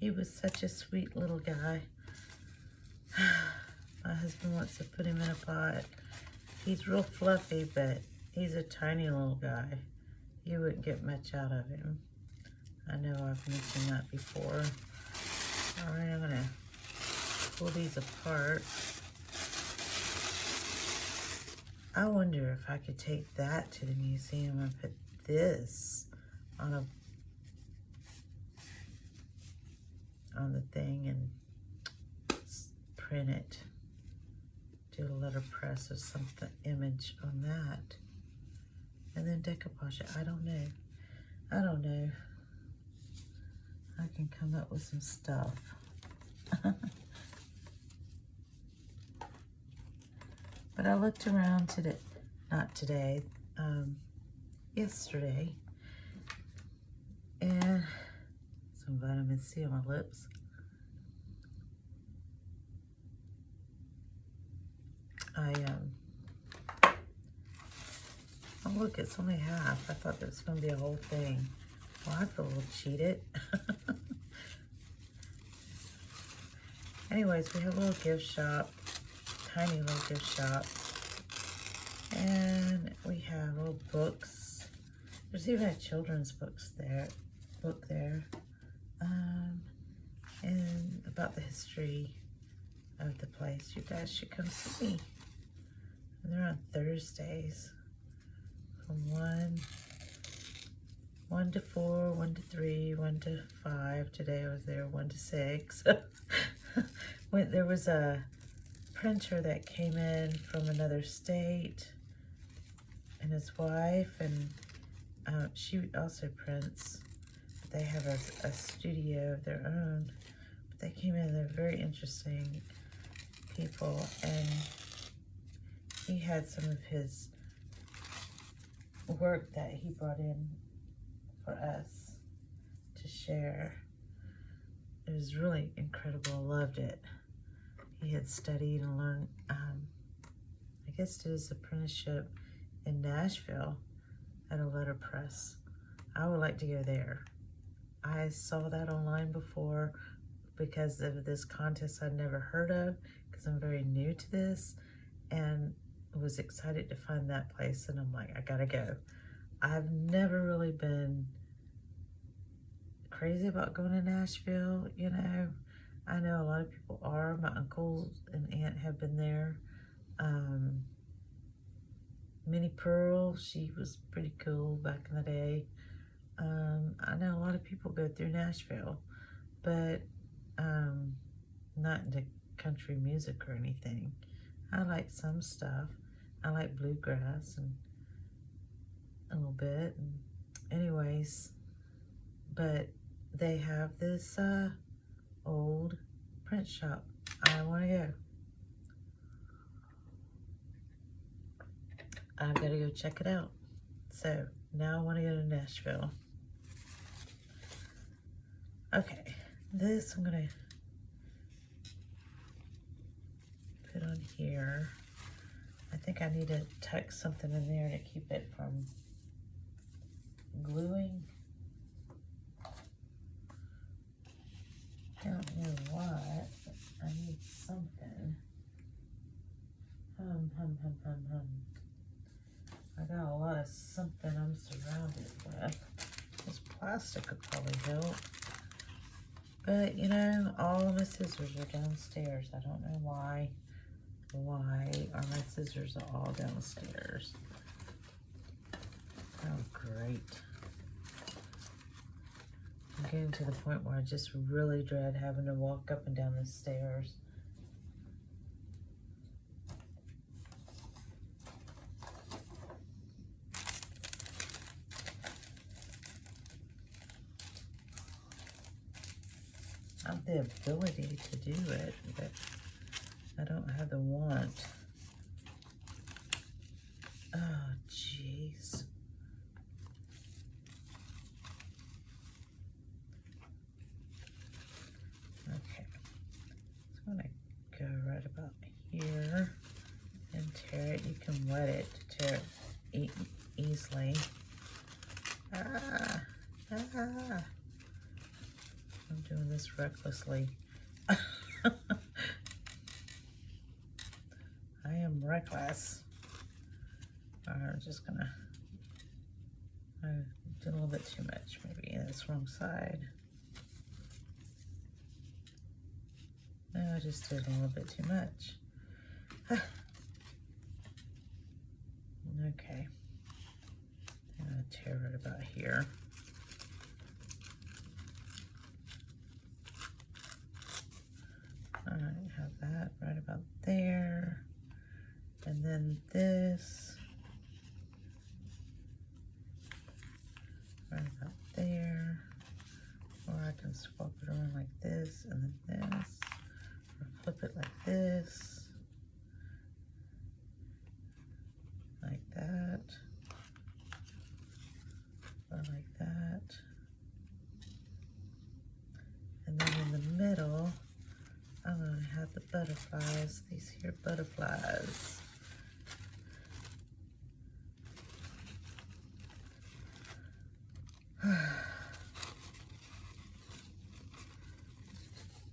He was such a sweet little guy. My husband wants to put him in a pot. He's real fluffy, but he's a tiny little guy. You wouldn't get much out of him. I know I've mentioned that before. All right, I'm gonna pull these apart. I wonder if I could take that to the museum and put this on the thing and print it. Do a letterpress or something, image on that. And then decoupage it. I don't know. I don't know. I can come up with some stuff. But I looked around today, not today, yesterday, and some vitamin C on my lips. Oh look, it's only half. I thought that was going to be a whole thing. Well, I feel a little cheated. Anyways, we have a little gift shop, tiny little gift shop. And we have little books. There's even a children's book there. And about the history of the place. You guys should come see me. And they're on Thursdays from 1 to 4, 1 to 3, 1 to 5. Today I was there 1 to 6. There was a printer that came in from another state and his wife, and she also prints. They have a studio of their own. But they came in, they're very interesting people, and he had some of his work that he brought in for us to share. It was really incredible. I loved it. He had studied and learned, I guess did his apprenticeship in Nashville at a letterpress. I would like to go there. I saw that online before because of this contest I'd never heard of, because I'm very new to this, and was excited to find that place, and I'm like, I gotta go. I've never really been crazy about going to Nashville, you know. I know a lot of people are. My uncle and aunt have been there. Minnie Pearl, she was pretty cool back in the day. I know a lot of people go through Nashville, but not into country music or anything. I like some stuff. I like bluegrass and a little bit. And anyways, but they have this old print shop. I want to go. I've got to go check it out. So now I want to go to Nashville. Okay, this I'm going to doing here. I think I need to tuck something in there to keep it from gluing. I don't know what, but I need something. I got a lot of something I'm surrounded with. This plastic could probably help. But, you know, all of my scissors are downstairs. I don't know why. Why are my scissors all downstairs? Oh, great. I'm getting to the point where I just really dread having to walk up and down the stairs. I have the ability to do it, but I don't have the want. Oh, jeez. Okay. So I'm going to go right about here and tear it. You can wet it to tear it easily. I'm doing this recklessly. I am reckless. I'm just gonna, I did a little bit too much maybe. That's wrong side. No, I just did a little bit too much. Okay. I'm gonna tear it about here. All right, have that right about there. And then this right about there. Or I can swap it around like this and then this. Or flip it like this. Like that. Or like that. And then in the middle, I'm going to have the butterflies, these here butterflies.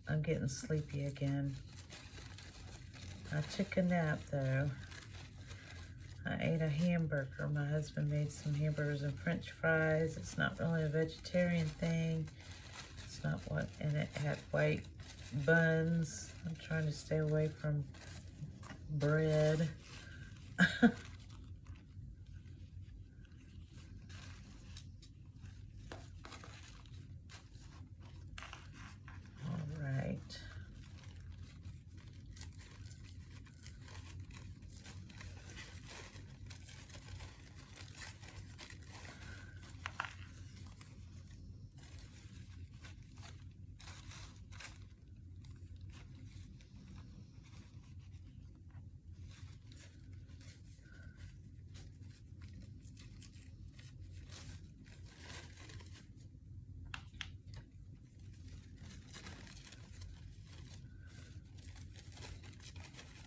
I'm getting sleepy again. I took a nap though. I ate a hamburger. My husband made some hamburgers and french fries. It's not really a vegetarian thing. It's not what, and it had white buns. I'm trying to stay away from bread. All right.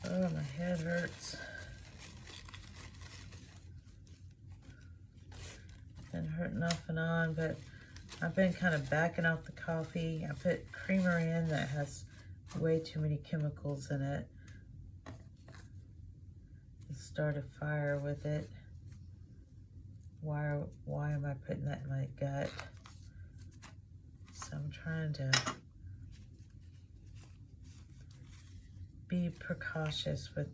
Oh, my head hurts. Been hurting off and on, but I've been kind of backing off the coffee. I put creamer in that has way too many chemicals in it. Start a fire with it. Why am I putting that in my gut? So I'm trying to be precautious with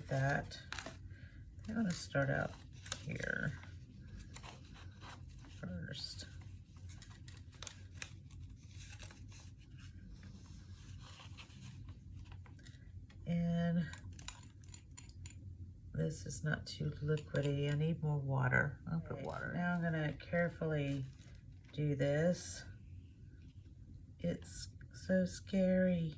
that. I'm gonna start out here first. And this is not too liquidy. I need more water. I'll put water. Now I'm gonna carefully do this. It's so scary.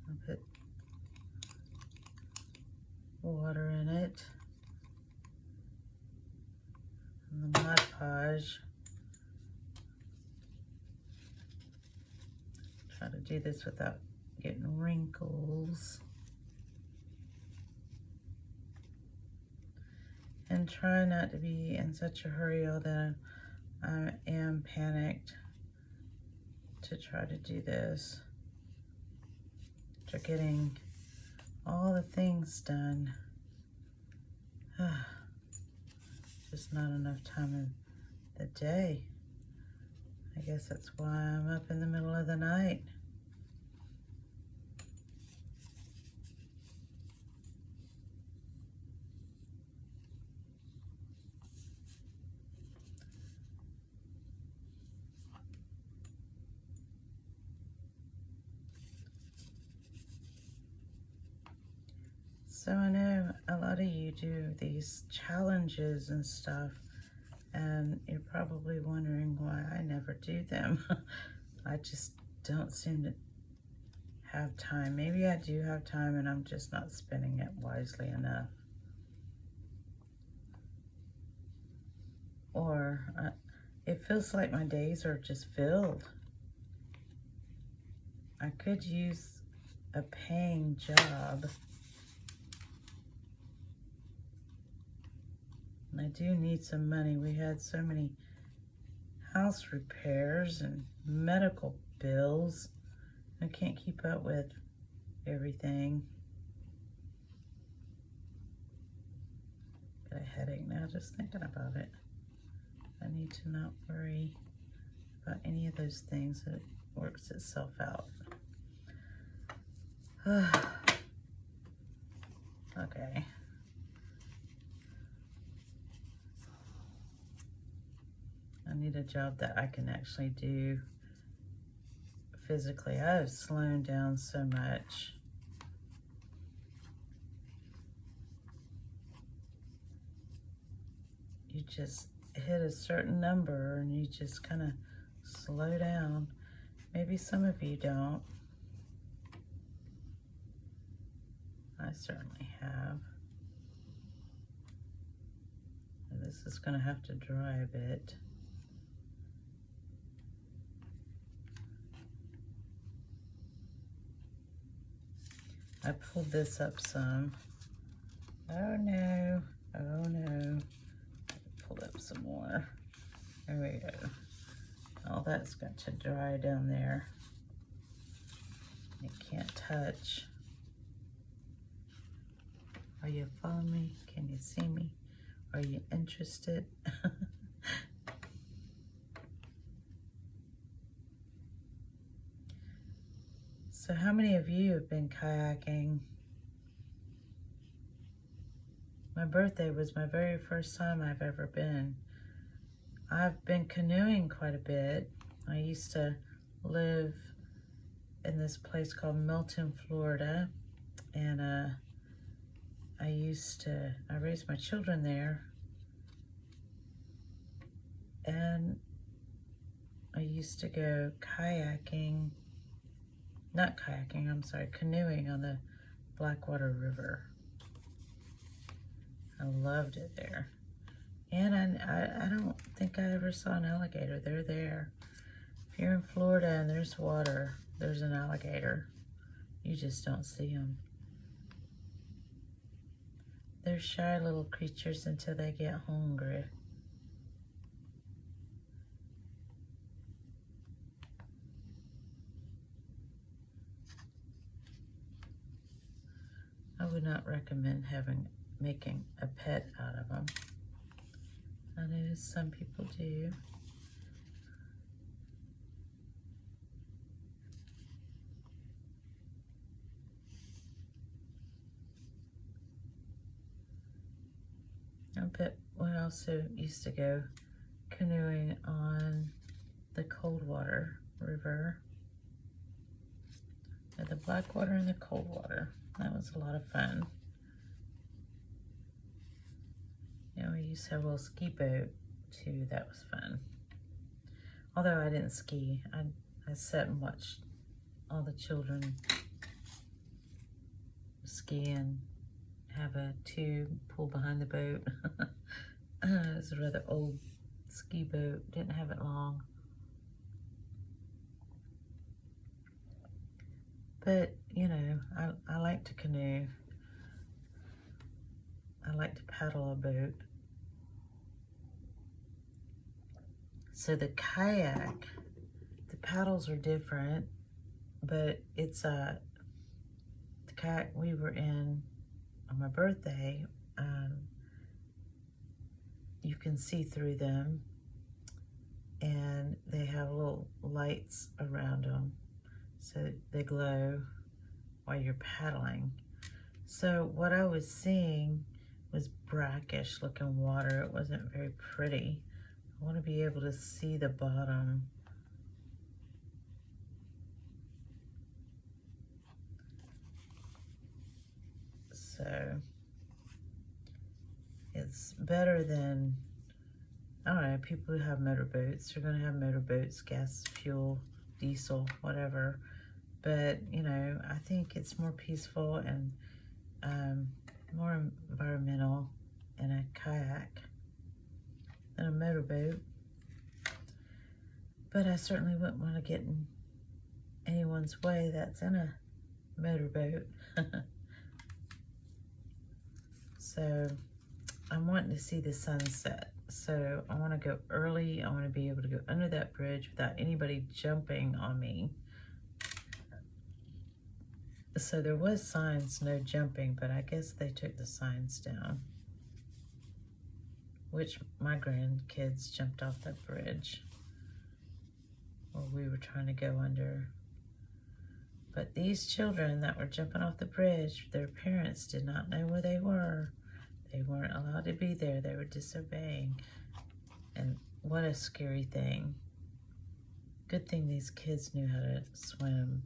I'll put water in it. and the Mod Podge. Try to do this without getting wrinkles. And try not to be in such a hurry, although I am panicked to try to do this. After getting all the things done. Just not enough time in the day. I guess that's why I'm up in the middle of the night. So I know a lot of you do these challenges and stuff, and you're probably wondering why I never do them. I just don't seem to have time. Maybe I do have time and I'm just not spending it wisely enough. Or it feels like my days are just filled. I could use a paying job. And I do need some money. We had so many house repairs and medical bills. I can't keep up with everything. Got a headache now just thinking about it. I need to not worry about any of those things. It works itself out. Okay. I need a job that I can actually do physically. I have slowed down so much. You just hit a certain number and you just kind of slow down. Maybe some of you don't. I certainly have. And this is going to have to dry a bit. I pulled this up some. Oh no, oh no. Pull up some more. There we go. All that's got to dry down there. It can't touch. Are you following me? Can you see me? Are you interested? So how many of you have been kayaking? My birthday was my very first time I've ever been. I've been canoeing quite a bit. I used to live in this place called Milton, Florida, and I raised my children there, and I used to go canoeing on the Blackwater River. I loved it there. And I don't think I ever saw an alligator. They're there. If you're in Florida and there's water, there's an alligator. You just don't see them. They're shy little creatures until they get hungry. I would not recommend making a pet out of them. I know some people do. But we also used to go canoeing on the Coldwater River. The Blackwater and the Coldwater. That was a lot of fun. And we used to have a little ski boat too. That was fun. Although I didn't ski. I sat and watched all the children ski and have a tube pulled behind the boat. It was a rather old ski boat. Didn't have it long. But, you know, I like to canoe. I like to paddle a boat. So the kayak, the paddles are different, but it's the kayak we were in on my birthday. You can see through them, and they have little lights around them, so they glow while you're paddling. So what I was seeing was brackish looking water. It wasn't very pretty. I want to be able to see the bottom. So it's better than, I don't know, people who have motorboats. They're going to have motorboats, gas, fuel, diesel, whatever. But, you know, I think it's more peaceful and more environmental in a kayak than a motorboat. But I certainly wouldn't want to get in anyone's way that's in a motorboat. So I'm wanting to see the sunset. So I want to go early. I want to be able to go under that bridge without anybody jumping on me. So there was signs, no jumping, but I guess they took the signs down. Which my grandkids jumped off that bridge while we were trying to go under. But these children that were jumping off the bridge, their parents did not know where they were. They weren't allowed to be there. They were disobeying. And what a scary thing. Good thing these kids knew how to swim.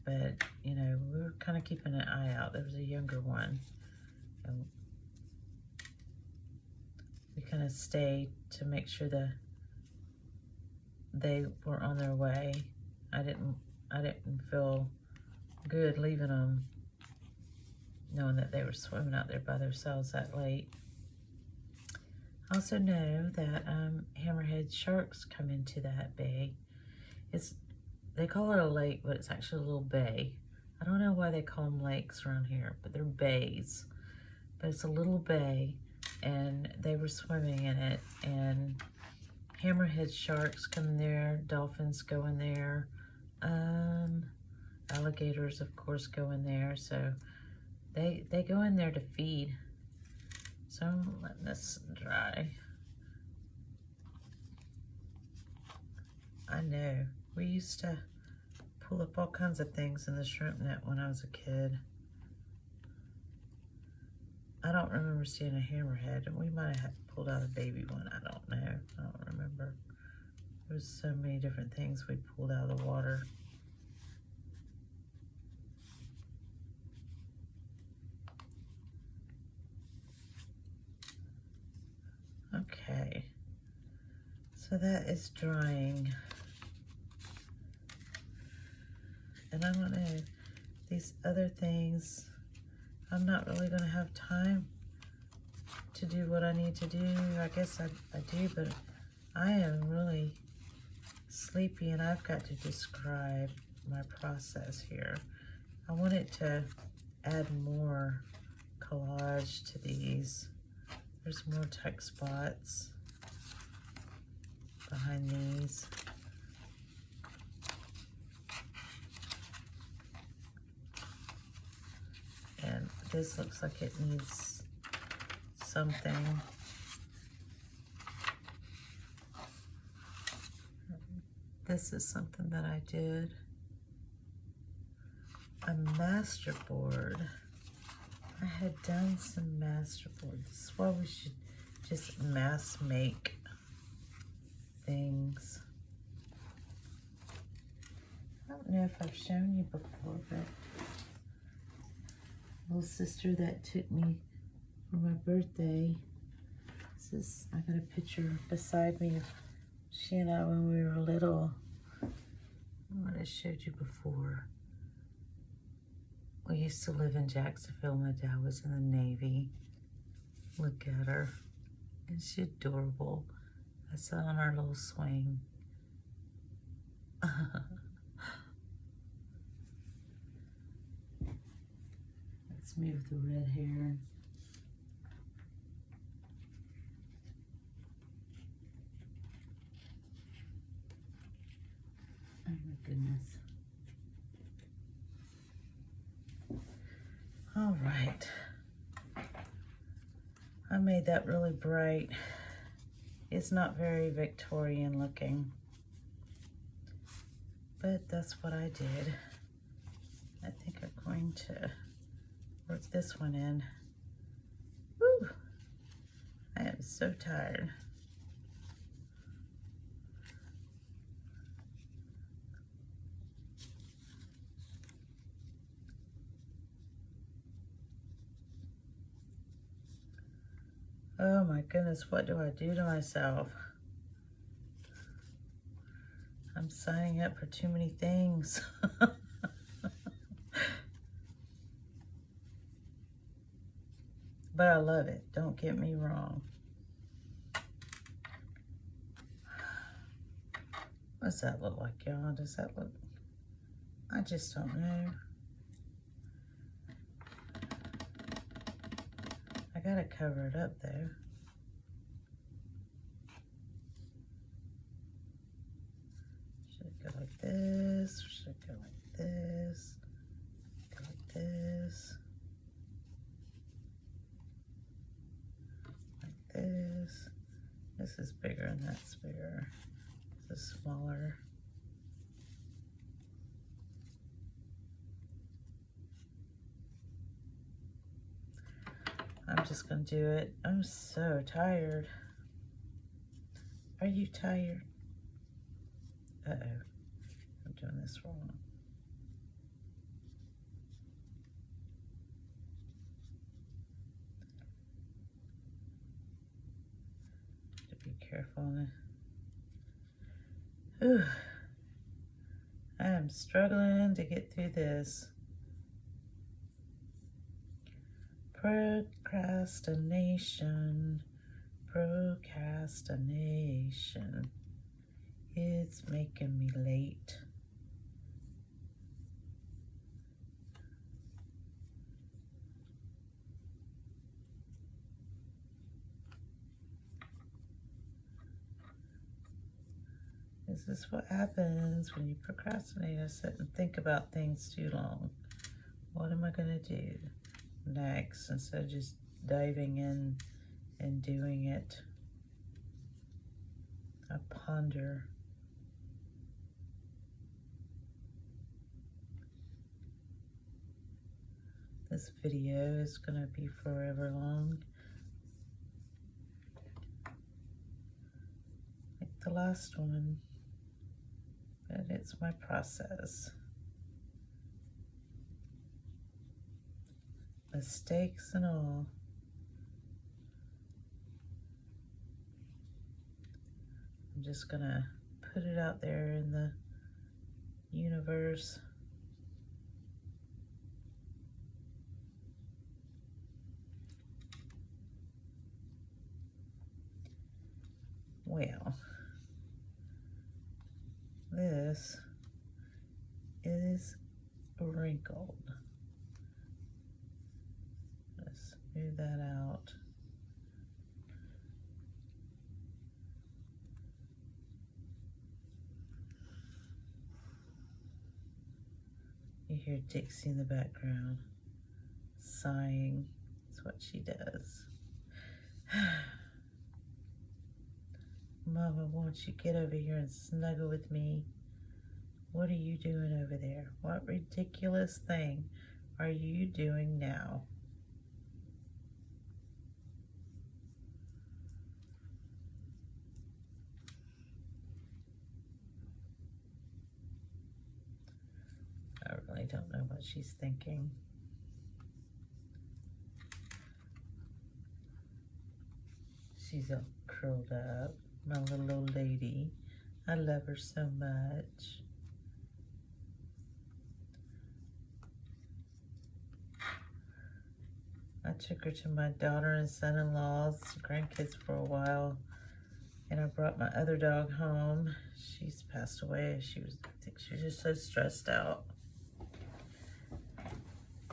But, you know, we were kind of keeping an eye out. There was a younger one. And we kind of stayed to make sure that they were on their way. I didn't feel good leaving them, knowing that they were swimming out there by themselves that late. I also know that hammerhead sharks come into that bay. They call it a lake, but it's actually a little bay. I don't know why they call them lakes around here, but they're bays. But it's a little bay, and they were swimming in it, and hammerhead sharks come in there, dolphins go in there, alligators, of course, go in there. So they go in there to feed. So I'm letting this dry. I know. We used to pull up all kinds of things in the shrimp net when I was a kid. I don't remember seeing a hammerhead, and we might have pulled out a baby one. I don't know. I don't remember. There was so many different things we pulled out of the water. Okay. So that is drying. And I don't know, these other things, I'm not really going to have time to do what I need to do. I guess I do, but I am really sleepy, and I've got to describe my process here. I wanted to add more collage to these. There's more text spots behind these. And this looks like it needs something. This is something that I did. A masterboard. I had done some masterboard. This is why we should just mass make things. I don't know if I've shown you before, but little sister that took me for my birthday. This is, I got a picture beside me of she and I when we were little. What I showed you before. We used to live in Jacksonville. My dad was in the Navy. Look at her. Isn't she adorable? I saw on our little swing. Let's move the red hair. Oh my goodness. All right. I made that really bright. It's not very Victorian looking, but that's what I did. I think I'm going to work this one in. Woo! I am so tired. Oh my goodness, what do I do to myself? I'm signing up for too many things. But I love it, don't get me wrong. What's that look like, y'all? Does that look... I just don't know. I gotta cover it up though. Should it go like this? Should it go like this? Go like this. Like this. This is bigger and that's bigger. This is smaller. I'm just gonna do it. I'm so tired. Are you tired? Uh-oh, I'm doing this wrong. To be careful. Ooh. I am struggling to get through this. Procrastination, procrastination. It's making me late. This is what happens when you procrastinate. I sit and think about things too long. What am I gonna do next instead of just diving in and doing it? I ponder. This video is gonna be forever long. Like the last one, but it's my process. Mistakes and all. I'm just gonna put it out there in the universe. Well, this is wrinkled. Let's smooth that out. You hear Dixie in the background sighing. That's what she does. Mama, won't you get over here and snuggle with me? What are you doing over there? What ridiculous thing are you doing now? I really don't know what she's thinking. She's all curled up, my little old lady. I love her so much. I took her to my daughter and son-in-law's grandkids for a while. And I brought my other dog home. She's passed away. I think she was just so stressed out.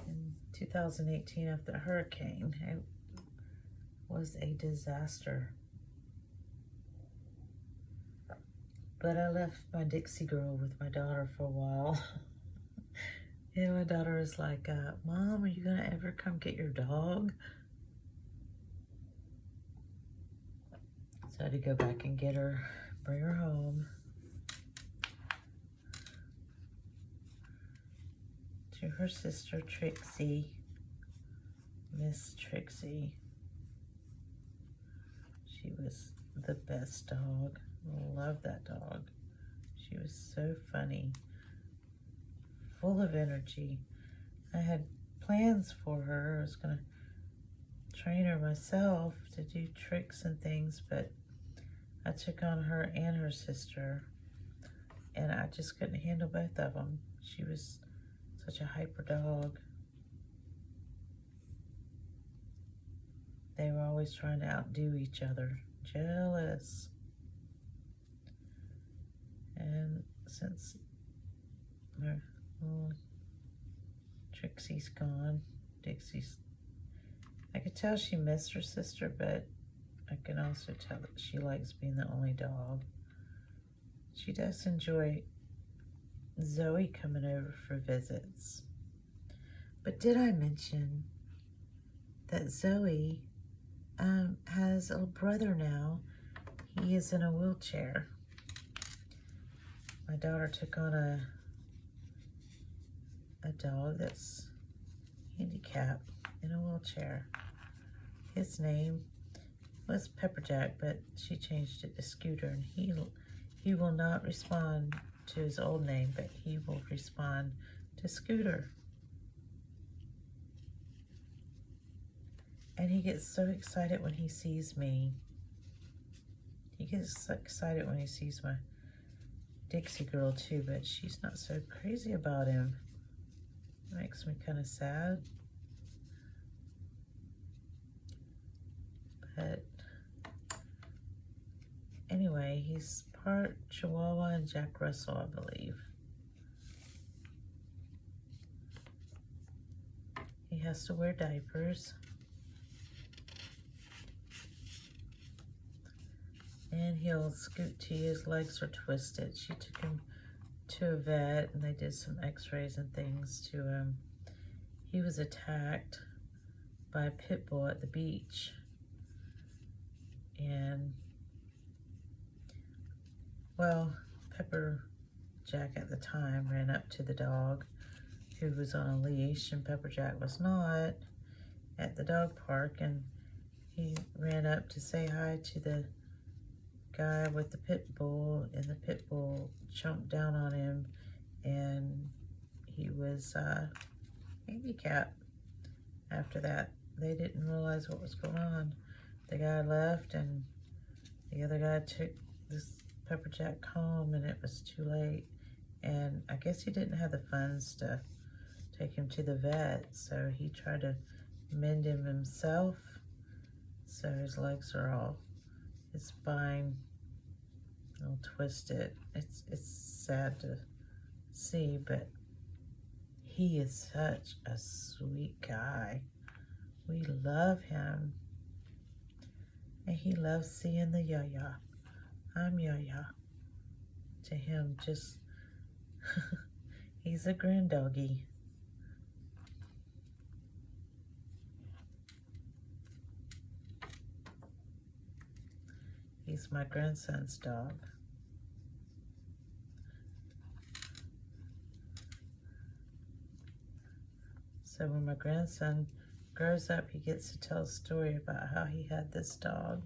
In 2018, after the hurricane, it was a disaster. But I left my Dixie girl with my daughter for a while. And my daughter was like, Mom, are you gonna ever come get your dog? So I had to go back and get her, bring her home. To her sister, Trixie. Miss Trixie. She was the best dog. Love that dog. She was so funny, full of energy. I had plans for her. I was gonna train her myself to do tricks and things, but I took on her and her sister, and I just couldn't handle both of them. She was such a hyper dog. They were always trying to outdo each other. Jealous. And since Trixie's gone, Dixie's, I could tell she missed her sister, but I can also tell that she likes being the only dog. She does enjoy Zoe coming over for visits. But did I mention that Zoe has a brother now? He is in a wheelchair. My daughter took on a dog that's handicapped in a wheelchair. His name was Pepperjack, but she changed it to Scooter, and he will not respond to his old name, but he will respond to Scooter. And he gets so excited when he sees me. He gets so excited when he sees my Dixie girl too, but she's not so crazy about him. It makes me kind of sad. But anyway, he's part Chihuahua and Jack Russell, I believe. He has to wear diapers. And he'll scoot to you. His legs are twisted. She took him to a vet, and they did some x-rays and things to him. He was attacked by a pit bull at the beach. And, well, Pepperjack at the time ran up to the dog who was on a leash, and Pepperjack was not at the dog park, and he ran up to say hi to the guy with the pit bull, and the pit bull jumped down on him, and he was handicapped. After that, they didn't realize what was going on. The guy left, and the other guy took this Pepperjack home, and it was too late. And I guess he didn't have the funds to take him to the vet, so he tried to mend him himself. So his legs are all, his spine all twisted. It's sad to see, but he is such a sweet guy. We love him. And he loves seeing the Yaya. I'm Yaya. To him, just, he's a grand doggy. He's my grandson's dog. So when my grandson grows up, he gets to tell a story about how he had this dog.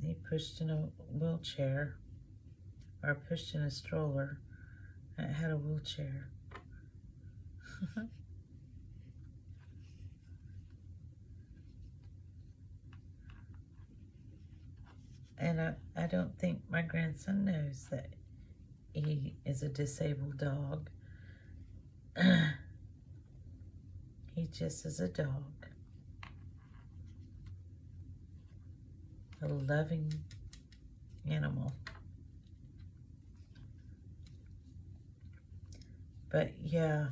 He pushed in a wheelchair, or pushed in a stroller, and it had a wheelchair. And I don't think my grandson knows that he is a disabled dog. He just is a dog. A loving animal. But yeah,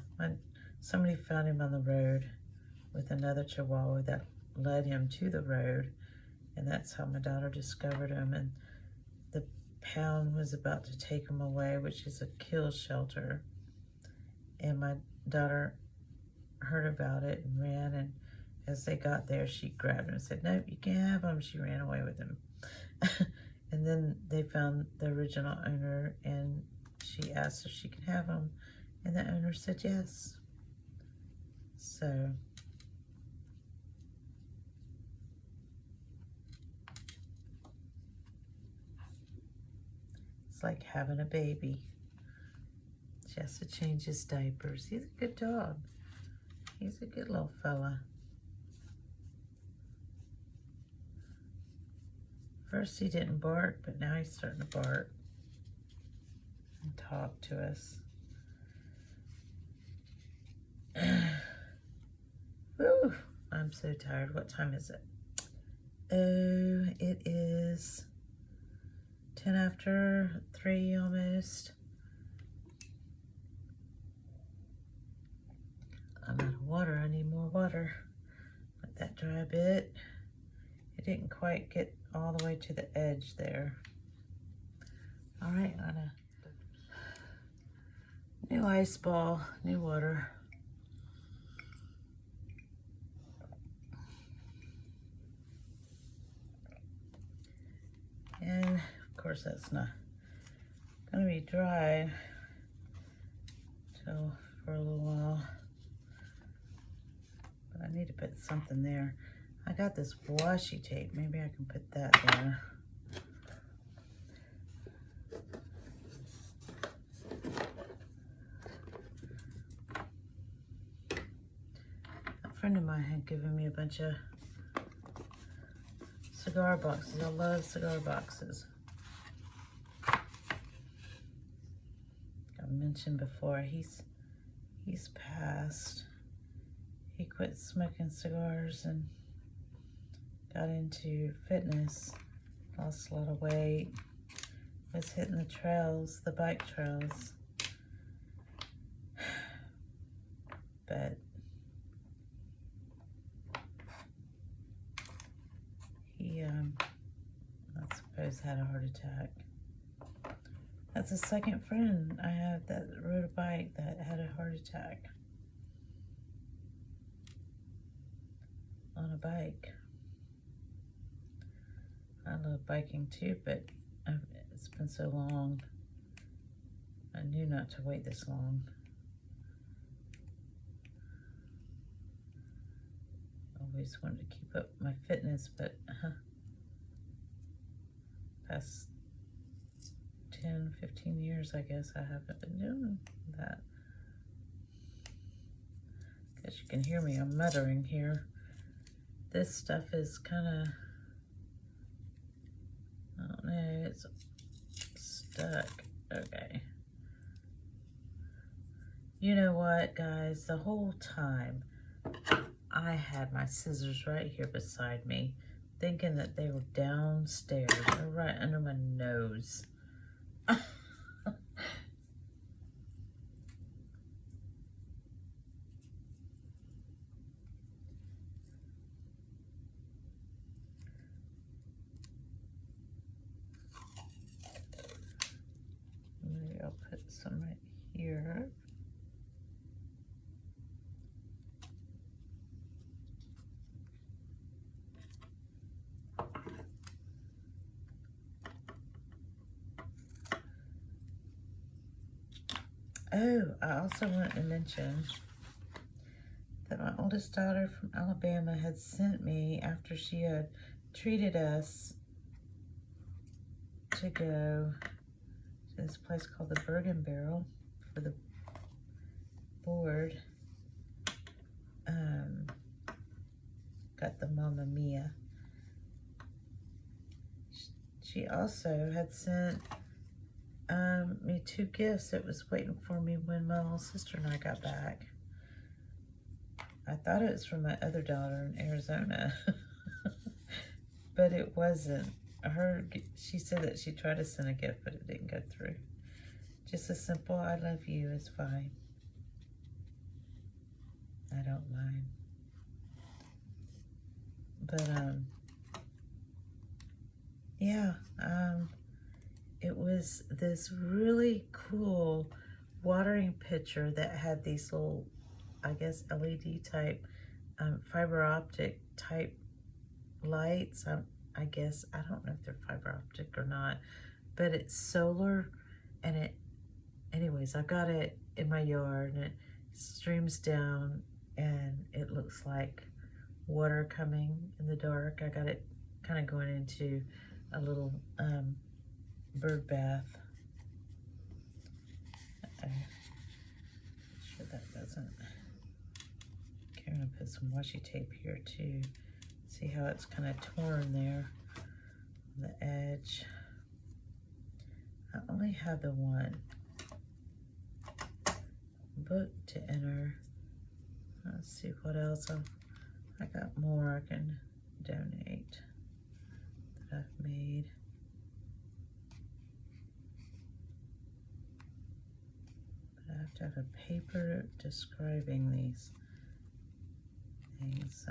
somebody found him on the road with another Chihuahua that led him to the road, and that's how my daughter discovered him. And the pound was about to take him away, which is a kill shelter. And my daughter heard about it and ran, and as they got there, she grabbed him and said, "Nope, you can't have him." She ran away with him. And then they found the original owner, and she asked if she could have him, and the owner said yes. So it's like having a baby. She has to change his diapers. He's a good dog. He's a good little fella. First he didn't bark, but now he's starting to bark and talk to us. Whew, I'm so tired. What time is it? Oh, it is 10 after 3 almost. I'm out of water. I need more water. Let that dry a bit. It didn't quite get all the way to the edge there. All right, Anna. New ice ball, new water. And of course that's not gonna be dry till for a little while. But I need to put something there. I got this washi tape. Maybe I can put that there. A friend of mine had given me a bunch of cigar boxes. I love cigar boxes. I mentioned before, he's passed. He quit smoking cigars and got into fitness, lost a lot of weight, was hitting the trails, the bike trails. But he, I suppose, had a heart attack. That's the second friend I have that rode a bike that had a heart attack on a bike. I love biking too, but it's been so long. I knew not to wait this long. Always wanted to keep up my fitness, but past 10, 15 years, I guess, I haven't been doing that. Guess you can hear me, I'm muttering here. This stuff is kind of, I don't know, it's stuck. Okay. You know what, guys? The whole time I had my scissors right here beside me, thinking that they were downstairs. They're right under my nose. Maybe I'll put some right here. Oh, I also wanted to mention that my oldest daughter from Alabama had sent me, after she had treated us, to go to this place called the Bergen Barrel for the board. Got the Mamma Mia. She also had sent me 2 gifts that was waiting for me when my little sister and I got back. I thought it was from my other daughter in Arizona, but it wasn't. She said that she tried to send a gift, but it didn't go through. Just a simple "I love you" is fine. I don't mind. But yeah, it was this really cool watering pitcher that had these little, I guess, LED type, fiber optic type lights. I guess, I don't know if they're fiber optic or not, but it's solar, and anyways, I got it in my yard, and it streams down, and it looks like water coming in the dark. I got it kind of going into a little bird bath. I'm sure that doesn't. I'm gonna put some washi tape here too. See how it's kind of torn there on the edge. I only have the one book to enter. Let's see what else I got more I can donate that I've made. But I have to have a paper describing these things.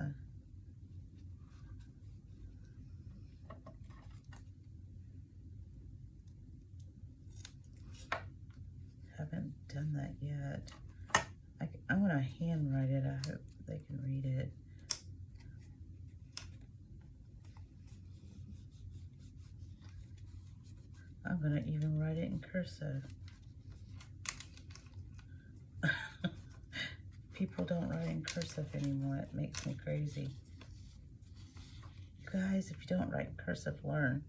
Haven't done that yet. I want to handwrite it. I hope they can read it. I'm going to even write it in cursive. People don't write in cursive anymore. It makes me crazy. You guys, if you don't write in cursive, learn.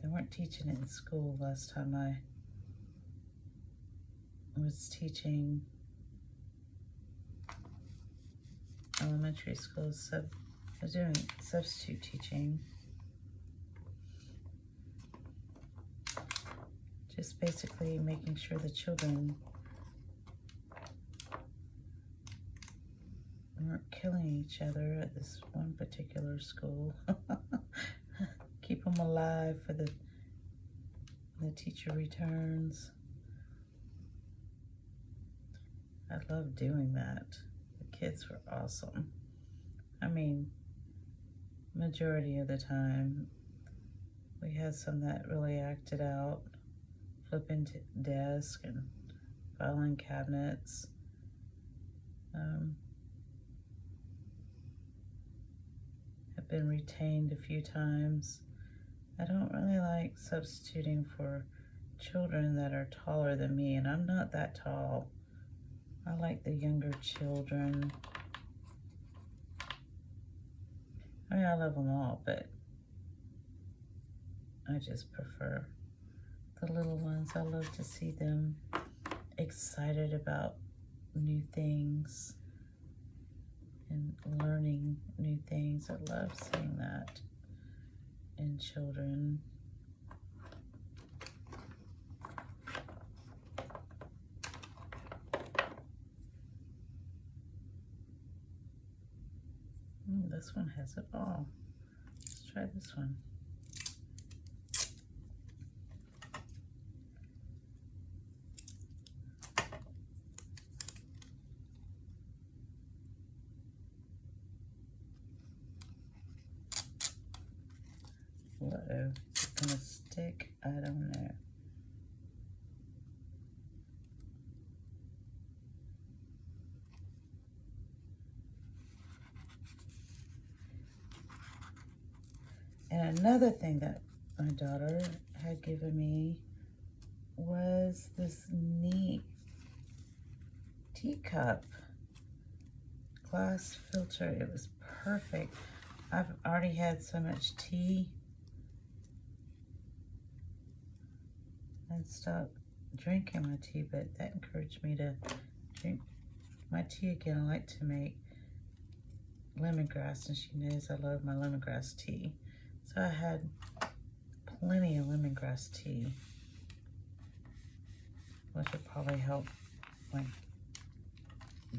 They weren't teaching it in school last time I was teaching elementary school. I was doing substitute teaching. Just basically making sure the children weren't killing each other at this one particular school. Keep them alive for the teacher returns. I love doing that. The kids were awesome. I mean, majority of the time, we had some that really acted out, flipping desk and filing cabinets. Have been retained a few times. I don't really like substituting for children that are taller than me, and I'm not that tall. I like the younger children. I mean, I love them all, but I just prefer the little ones. I love to see them excited about new things and learning new things. I love seeing that in children. This one has it all. Let's try this one. Uh-oh, is it gonna stick? I don't know. And another thing that my daughter had given me was this neat teacup, glass filter. It was perfect. I've already had so much tea. I'd stopped drinking my tea, but that encouraged me to drink my tea again. I like to make lemongrass, and she knows I love my lemongrass tea. So I had plenty of lemongrass tea. which would probably help my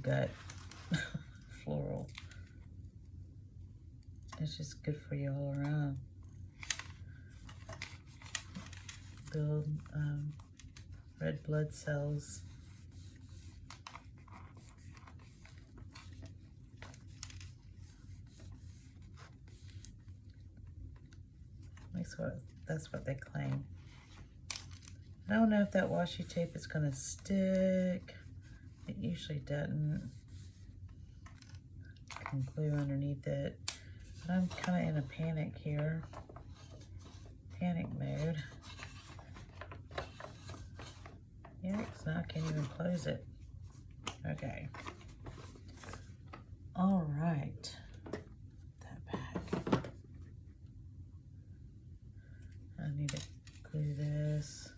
gut floral. It's just good for you all around. Build red blood cells. That's what they claim. I don't know if that washi tape is going to stick. It usually doesn't. I can glue underneath it. But I'm kind of in a panic here. Panic mode. Yikes, now I can't even close it. Okay. All right. That back. I need to glue this.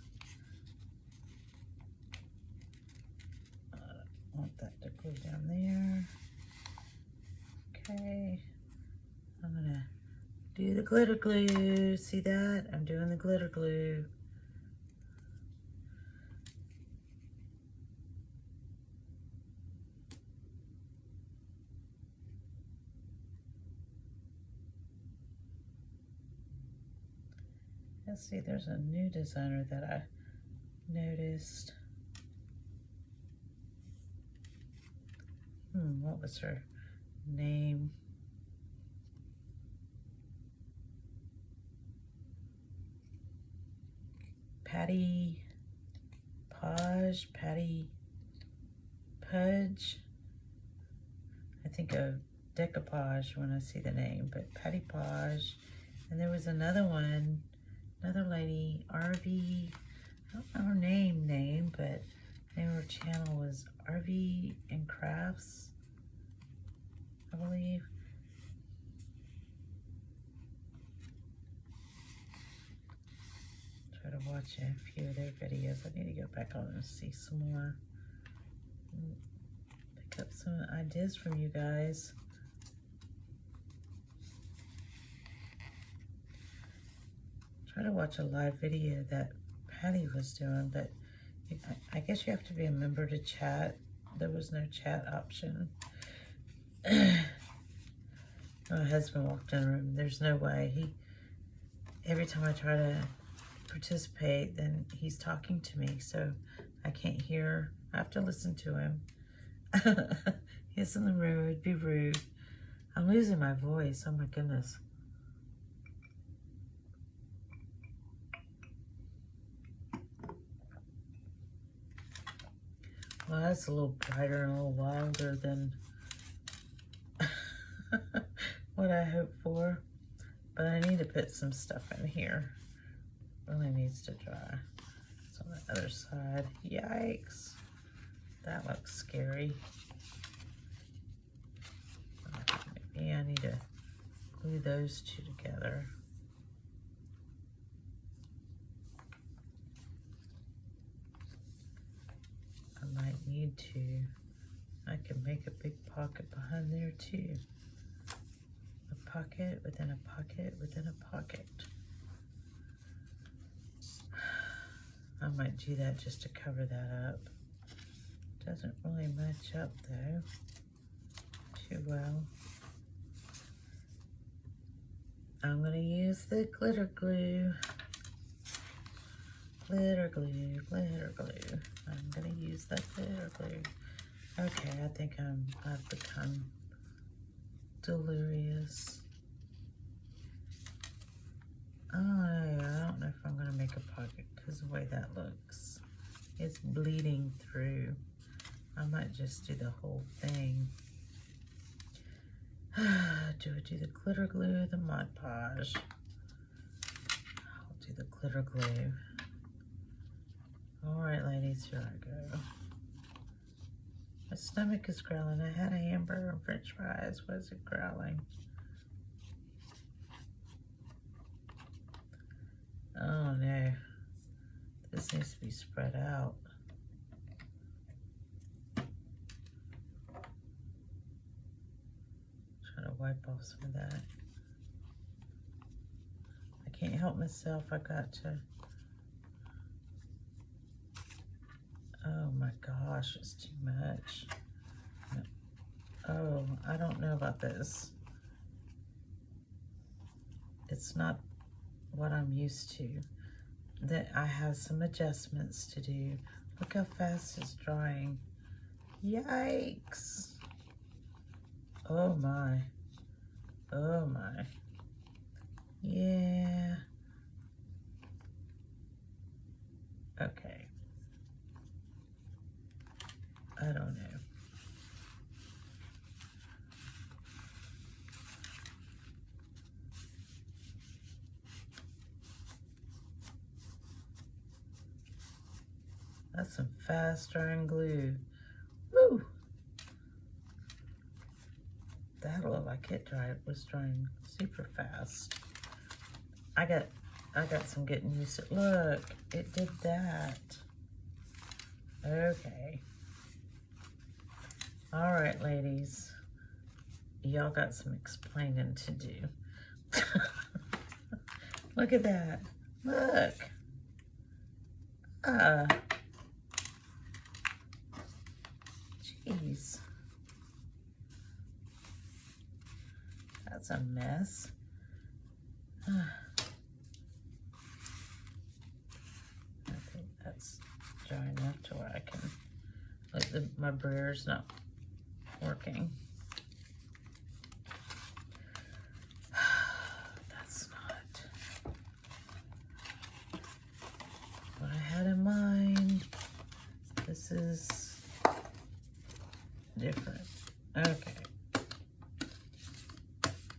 I don't want that to glue down there. Okay. I'm gonna do the glitter glue. See that? I'm doing the glitter glue. Let's see, there's a new designer that I noticed. What was her name? Patty Page, Patty Pudge. I think of decoupage when I see the name, but Patty Page. And there was another one, another lady, RV, I don't know her name, but the name of her channel was RV and Crafts, I believe. Try to watch a few of their videos. I need to go back on and see some more. Pick up some ideas from you guys. Try to watch a live video that Patty was doing, but I guess you have to be a member to chat. There was no chat option. My husband walked in the room. There's no way. Every time I try to participate, then he's talking to me, so I can't hear. I have to listen to him. He's in the room. It'd be rude. I'm losing my voice. Oh my goodness. Well, that's a little brighter and a little wilder than what I hoped for. But I need to put some stuff in here. Really needs to dry. It's on the other side. Yikes. That looks scary. Maybe I need to glue those two together. I might need to. I can make a big pocket behind there too. A pocket within a pocket within a pocket. I might do that just to cover that up. Doesn't really match up though too well. I'm going to use the glitter glue. Glitter glue, glitter glue. I'm going to use that glitter glue. Okay, I think I've become delirious. Oh, I don't know if I'm going to make a pocket because the way that looks. It's bleeding through. I might just do the whole thing. Do I do the glitter glue or the Mod Podge? I'll do the glitter glue. All right, ladies, here I go. My stomach is growling. I had a hamburger and french fries. Why is it growling? Oh no. This needs to be spread out. Try to wipe off some of that. I can't help myself. I got to. my gosh, it's too much. Oh, I don't know about this. It's not what I'm used to. That I have some adjustments to do. Look how fast it's drying. Yikes. Oh my. Oh my. Yeah. Okay. I don't know. That's some fast drying glue. Woo! That looked like it was drying super fast. I got some getting used to. Look, it did that. Okay. All right, ladies. Y'all got some explaining to do. Look at that. Look. Jeez. That's a mess. I think that's dry enough to where I can, like my brayer's not working. That's not what I had in mind. This is different. Okay.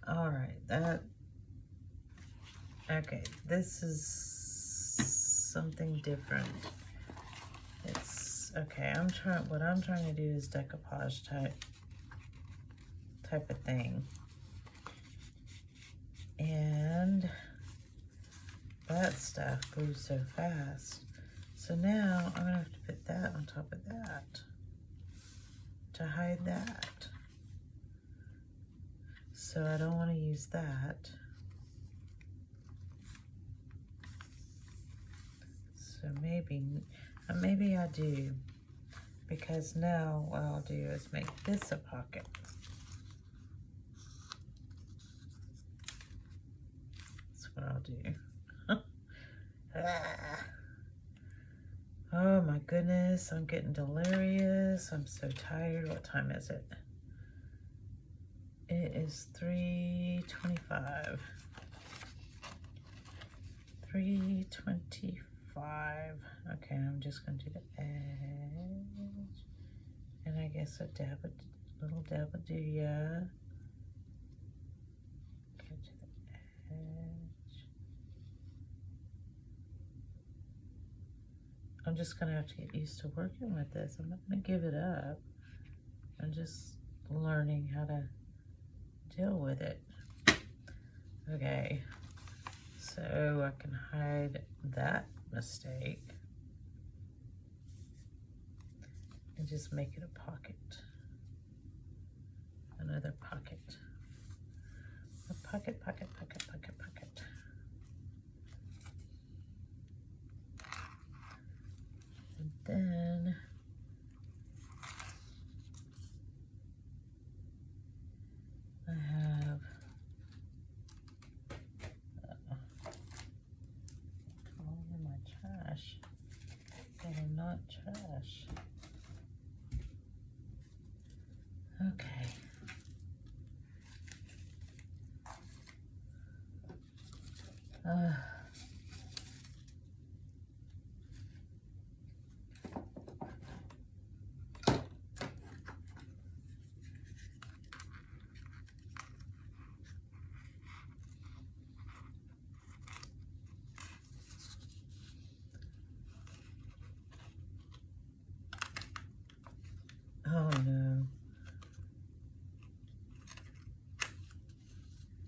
All right, okay, this is something different. It's, okay, what I'm trying to do is decoupage type of thing. And that stuff glues so fast. So now I'm gonna have to put that on top of that to hide that. So I don't want to use that. So maybe I do, because now what I'll do is make this a pocket. That's what I'll do. Oh my goodness, I'm getting delirious. I'm so tired. What time is it? It is 3:25. 3:25. Okay, I'm just going to do the edge. And I guess a little dab will do ya. Go to the edge. I'm just going to have to get used to working with this. I'm not going to give it up. I'm just learning how to deal with it. Okay, so I can hide that mistake and just make it a pocket. Another pocket. A pocket, pocket, pocket, pocket, pocket. And then I have all in my trash, but I'm not trash. Okay. Oh no.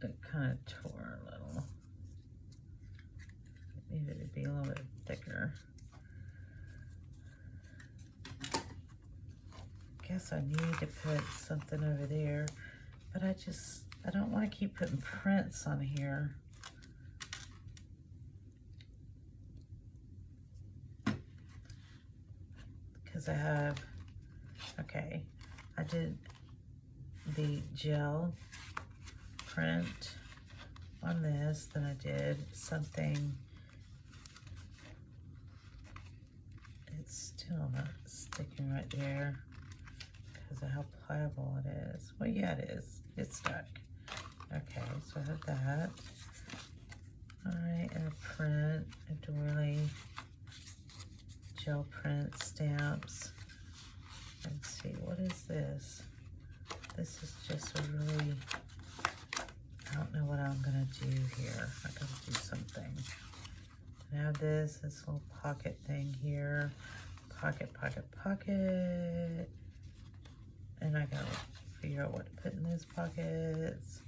It kind of tore a little. It needed to be a little bit thicker. Guess I need to put something over there, but I don't want to keep putting prints on here. because I have, okay, I did the gel print on this, then I did something, it's still not sticking right there because of how pliable it is. Well, yeah, it is. It's stuck. Okay, so I have that. All right, and a print, a doily, gel print stamps. Let's see, what is this? This is just a really, I don't know what I'm gonna do here. I gotta do something. I have this little pocket thing here. Pocket, pocket, pocket. And I gotta figure out what to put in those pockets.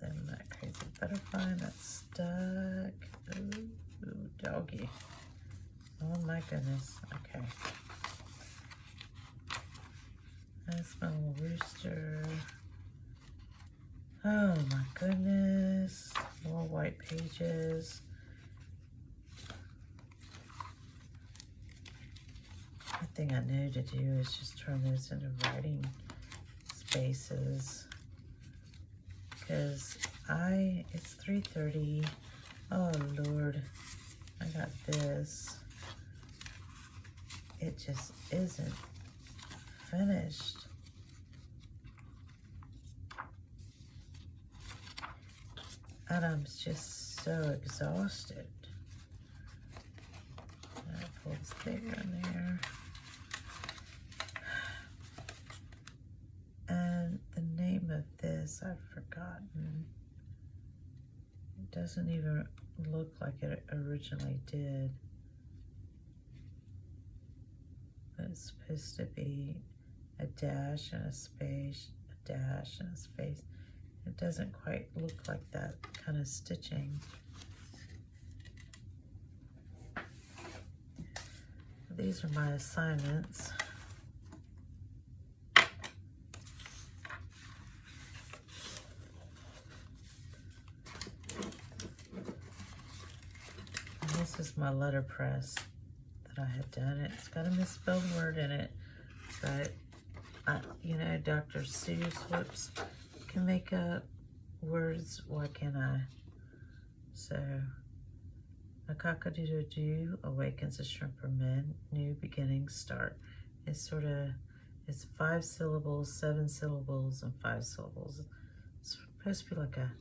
Then that crazy butterfly that's stuck. Ooh, doggy. Oh my goodness. Okay. That's my little rooster. Oh my goodness. More white pages. The thing I know to do is just turn those into writing spaces. Because it's 3:30. Oh Lord, I got this. It just isn't finished. And I'm just so exhausted. I pull this bigger in there. And the name of this, I've forgotten. It doesn't even look like it originally did. But it's supposed to be a dash and a space, a dash and a space. It doesn't quite look like that kind of stitching. These are my assignments. And this is my letterpress that I had done. It's got a misspelled word in it, but you know, Dr. Seuss, whoops, can make up words. Why can't I? So, a cock-a-doodle-doo awakens a shrimp or men. New beginnings start. It's 5 syllables, 7 syllables, and 5 syllables. It's supposed to be like a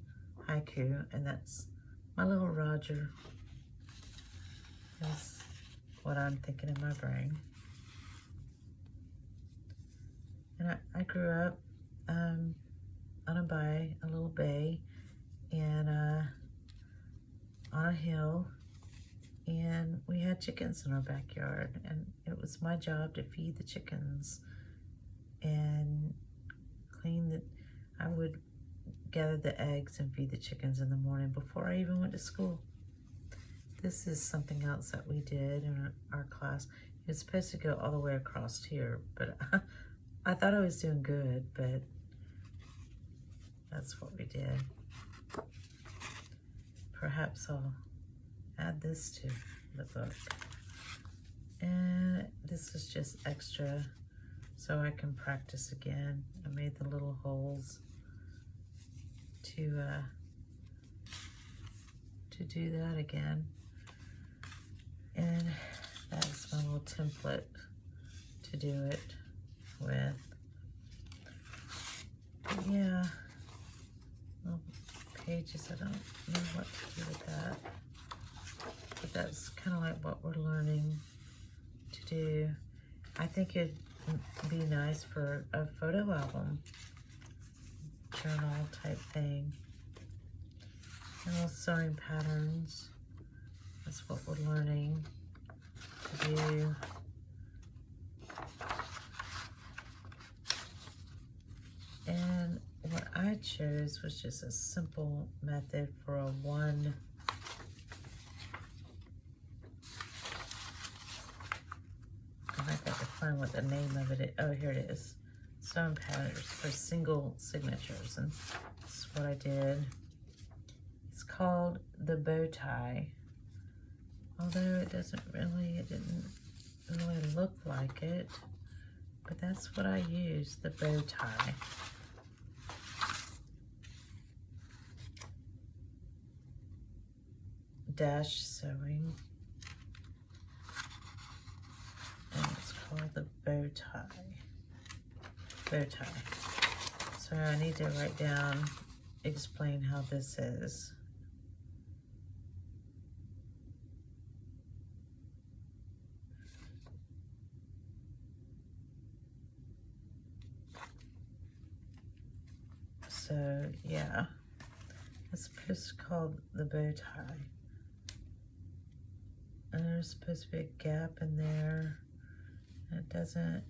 haiku, and that's my little Roger. That's what I'm thinking in my brain. And I grew up on a little bay, and on a hill, and we had chickens in our backyard, and it was my job to feed the chickens and I would gather the eggs and feed the chickens in the morning before I even went to school. This is something else that we did in our class. It's supposed to go all the way across here, but I thought I was doing good, but that's what we did. Perhaps I'll add this to the book. And this is just extra so I can practice again. I made the little holes to do that again. And that's my little template to do it with. But yeah, well, pages, I don't know what to do with that. But that's kind of like what we're learning to do. I think it'd be nice for a photo album, journal type thing. And little sewing patterns. That's what we're learning to do. And what I chose was just a simple method for a one. I got to find what the name of it is. Oh, here it is. Sewing patterns for single signatures. And this is what I did. It's called the bow tie. Although it didn't really look like it, but that's what I use, the bow tie. Dash Sewing, and it's called the bow tie. So I need to write down, explain how this is. So yeah, it's supposed to be called the bow tie. And there's supposed to be a gap in there. It doesn't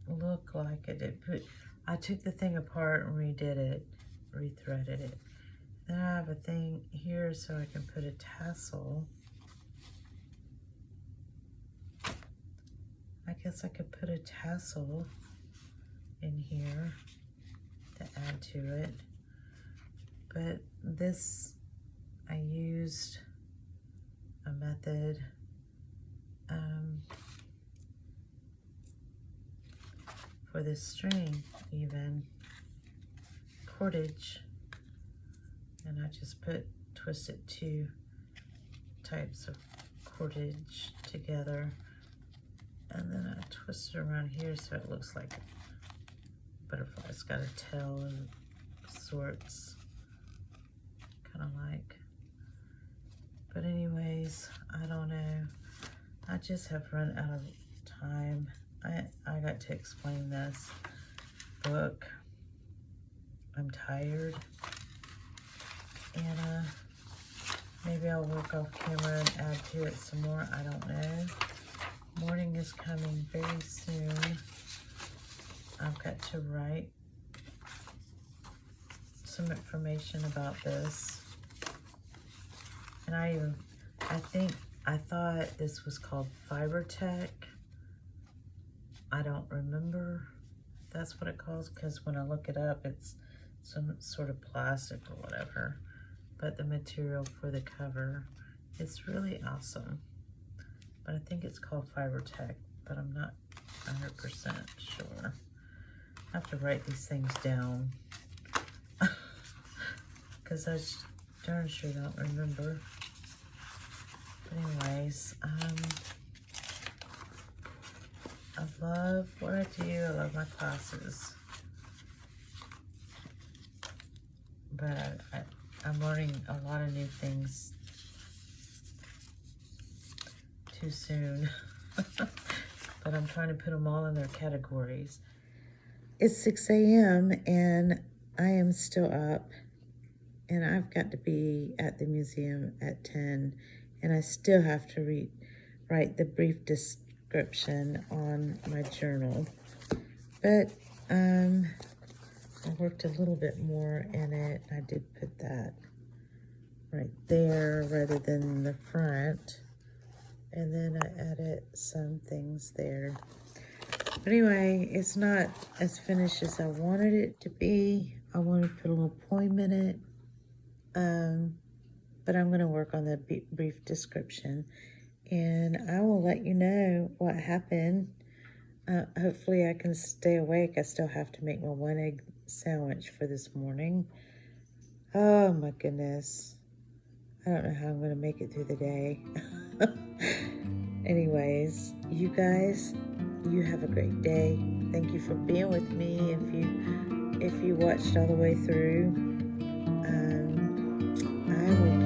look like it. I took the thing apart and redid it, rethreaded it. Then I have a thing here so I can put a tassel. I guess I could put a tassel in here to add to it. But this, I used a method for this string, even cordage, and I just twisted 2 types of cordage together, and then I twist it around here so it looks like a butterfly. It's got a tail of sorts, kind of like. But anyways, I don't know. I just have run out of time. I got to explain this book. I'm tired. And maybe I'll work off camera and add to it some more. I don't know. Morning is coming very soon. I've got to write some information about this. And I thought this was called Fibertech. I don't remember if that's what it calls, because when I look it up, it's some sort of plastic or whatever. But the material for the cover is really awesome. But I think it's called Fibertech, but I'm not 100% sure. I have to write these things down because I darn sure don't remember. But anyways, I love what I do. I love my classes. But I'm learning a lot of new things too soon. But I'm trying to put them all in their categories. It's 6 a.m. and I am still up. And I've got to be at the museum at 10. And I still have to write the brief description on my journal. But I worked a little bit more in it. I did put that right there rather than the front. And then I added some things there. But anyway, it's not as finished as I wanted it to be. I want to put a little poem in it. But I'm going to work on the brief description. And I will let you know what happened. Hopefully I can stay awake. I still have to make my 1-egg sandwich for this morning. Oh my goodness. I don't know how I'm going to make it through the day. Anyways, you guys, you have a great day. Thank you for being with me. If you watched all the way through, I will